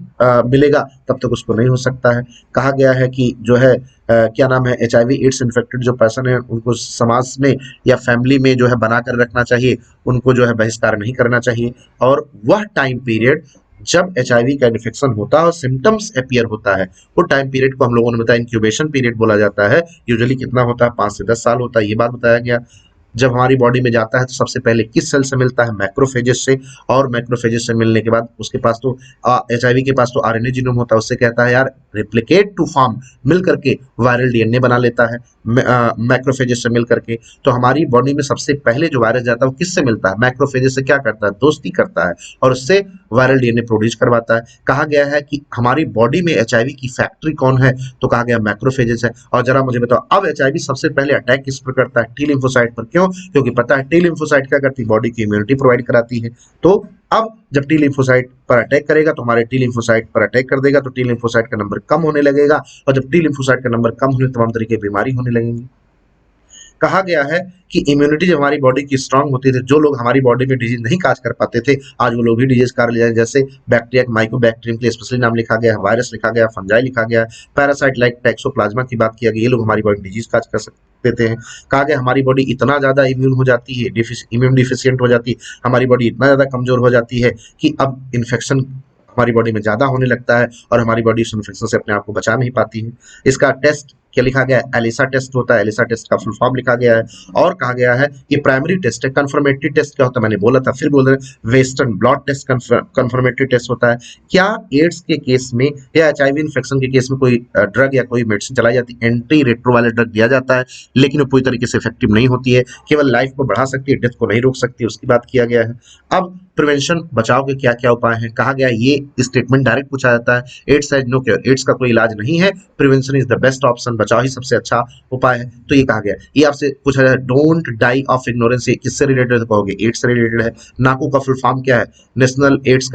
मिलेगा तब तक उसको नहीं हो सकता है। कहा गया है कि जो है क्या नाम है, एचआईवी एड्स इन्फेक्टेड जो पर्सन है उनको समाज में या फैमिली में जो है बना कर रखना चाहिए, उनको जो है बहिष्कार नहीं करना चाहिए, और वह टाइम पीरियड जब एचआईवी का इन्फेक्शन होता है और सिम्टम्स अपीयर होता है, वो टाइम पीरियड को हम लोगों ने बताया इंक्यूबेशन पीरियड बोला जाता है। यूजुअली कितना होता है, 5 से 10 साल होता है, ये बात बताया गया। जब हमारी बॉडी में जाता है तो सबसे पहले किस सेल से मिलता है, मैक्रोफेजेस से, और मैक्रोफेजेस से मिलने के बाद उसके पास तो एचआईवी के पास तो आरएनए जीनोम होता है, उससे कहता है यार रिप्लिकेट टू फॉर्म, मिल करके वायरल डीएनए बना लेता है मैक्रोफेजेस से मिल करके। तो हमारी बॉडी में सबसे पहले जो वायरस जाता है वो किससे मिलता है, मैक्रोफेजेस से क्या करता है, दोस्ती करता है, और उससे वायरल डीएनए प्रोड्यूस करवाता है। कहा गया है कि हमारी बॉडी में एचआईवी की फैक्ट्री कौन है, तो कहा गया मैक्रोफेजेस है। और जरा मुझे बताओ अब एचआईवी सबसे पहले अटैक किस पर करता है, टी लिम्फोसाइट पर, क्यों, क्योंकि पता है टी लिम्फोसाइट क्या करती है, बॉडी की इम्यूनिटी प्रोवाइड कराती है। तो अब जब टी लिम्फोसाइट पर अटैक करेगा तो हमारे टी लिम्फोसाइट पर अटैक कर देगा, तो टी लिम्फोसाइट का नंबर कम होने लगेगा, और जब टी लिम्फोसाइट का नंबर कम होने तमाम तरीके की बीमारी होने लगेंगी। कहा गया है कि इम्यूनिटी जब हमारी बॉडी की स्ट्रांग होती थी, जो लोग हमारी बॉडी में डिजीज नहीं काज कर पाते थे आज वो लोग भी डिजीज कर ले जाए, जैसे बैक्टीरिया माइकोबैक्टीरियम के स्पेशली नाम लिखा गया है, वायरस लिखा गया, फंजाई लिखा गया, पैरासाइट लाइक टैक्सोप्लाज्मा की बात किया गई, ये लोग हमारी बॉडी डिजीज काज कर सकते हैं। कहा गया हमारी बॉडी इतना ज्यादा इम्यून हो जाती है, इम्यून डिफिशियंट हो जाती है, हमारी बॉडी इतना ज्यादा कमजोर हो जाती है कि अब इन्फेक्शन हमारी बॉडी में ज्यादा होने लगता है और हमारी बॉडी उस इन्फेक्शन से अपने आप को बचा नहीं पाती है। इसका टेस्ट क्या लिखा गया है, एलिसा टेस्ट होता है, एलिसा टेस्ट का फुल फॉर्म लिखा गया है। और कहा गया है ये प्राइमरी टेस्ट है। कंफर्मेटरी टेस्ट क्या होता है, मैंने बोला था, फिर बोल रहे हैं western blot test confirmatory test होता है। क्या एड्स के केस में या एचआईवी इन्फेक्शन के केस में कोई ड्रग या कोई मेडिसिन चलाई जाती है, एंटी रेट्रोवायरल ड्रग दिया जाता है, लेकिन वो पूरी तरीके से इफेक्टिव नहीं होती है, केवल लाइफ को बढ़ा सकती है, डेथ को नहीं रोक सकती, उसकी बात किया गया है। अब प्रिवेंशन बचाव के क्या क्या उपाय हैं, कहा गया ये स्टेटमेंट डायरेक्ट पूछा जाता है, AIDS has no care, AIDS का कोई इलाज नहीं है, prevention is the best option, बचाव ही सबसे अच्छा उपाय है। तो ये कहा गया, ये आपसे पूछा जाए डोंट डाई ऑफ इग्नोरेंस, ये किससे रिलेटेड कहोगे, एड्स से रिलेटेड है। नाको का फुल फॉर्म क्या है, national AIDS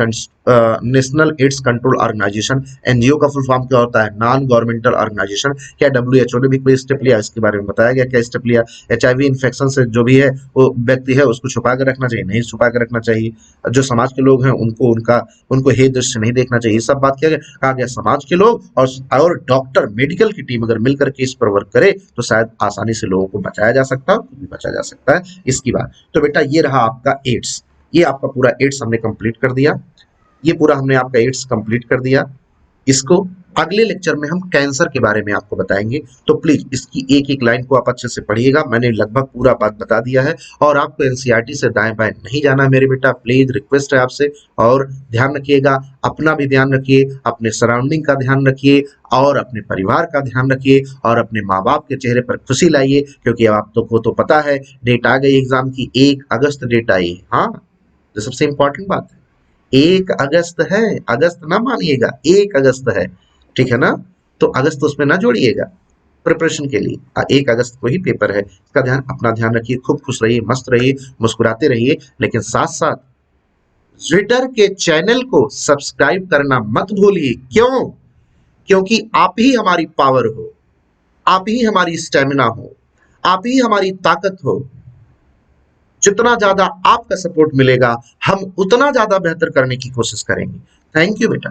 national AIDS control organisation, NGO का फुल फॉर्म क्या होता है, नॉन गवर्नमेंटल ऑर्गेनाइजेशन। क्या डब्ल्यूएचओ ने भी कोई स्टेप लिया, इसके बारे में बताया गया क्या स्टेप लिया। एचआईवी इन्फेक्शन से जो भी है वो व्यक्ति है उसको छुपा कर रखना चाहिए, नहीं छुपा कर रखना चाहिए। जो समाज के लोग हैं उनको हे दृष्टि नहीं देखना चाहिए, सब बात किया गया। कहा गया समाज के लोग और डॉक्टर मेडिकल की टीम अगर मिलकर के इस पर वर्क करे तो शायद आसानी से लोगों को बचाया जा सकता है, खुद भी बचाया जा सकता है इसकी बात। तो बेटा ये रहा आपका एड्स, ये आपका पूरा एड्स हमने कंप्लीट कर दिया, ये पूरा हमने आपका एड्स कंप्लीट कर दिया। इसको अगले लेक्चर में हम कैंसर के बारे में आपको बताएंगे, तो प्लीज इसकी एक एक लाइन को आप अच्छे से पढ़िएगा। मैंने लगभग पूरा बात बता दिया है और आपको एनसीईआरटी से दाएं बाएं नहीं जाना है मेरे बेटा, प्लीज रिक्वेस्ट है आपसे। और ध्यान रखिएगा, अपना भी ध्यान रखिए, अपने सराउंडिंग का ध्यान रखिए और अपने परिवार का ध्यान रखिए और अपने माँ बाप के चेहरे पर खुशी लाइए, क्योंकि अब आपको तो पता है डेट आ गई एग्जाम की, 1 अगस्त डेट आई। हाँ, जो सबसे इंपॉर्टेंट बात है 1 अगस्त है, अगस्त ना मानिएगा, 1 अगस्त है, ठीक है ना। तो अगस्त उसमें ना जोड़िएगा प्रिपरेशन के लिए, 1 अगस्त को ही पेपर है। इसका ध्यान, अपना ध्यान रखिए, खूब खुश रहिए, मस्त रहिए, मुस्कुराते रहिए, लेकिन साथ साथ ट्विटर के चैनल को सब्सक्राइब करना मत भूलिए। क्यों? क्योंकि आप ही हमारी पावर हो, आप ही हमारी स्टेमिना हो, आप ही हमारी ताकत हो। जितना ज्यादा आपका सपोर्ट मिलेगा हम उतना ज्यादा बेहतर करने की कोशिश करेंगे। थैंक यू बेटा।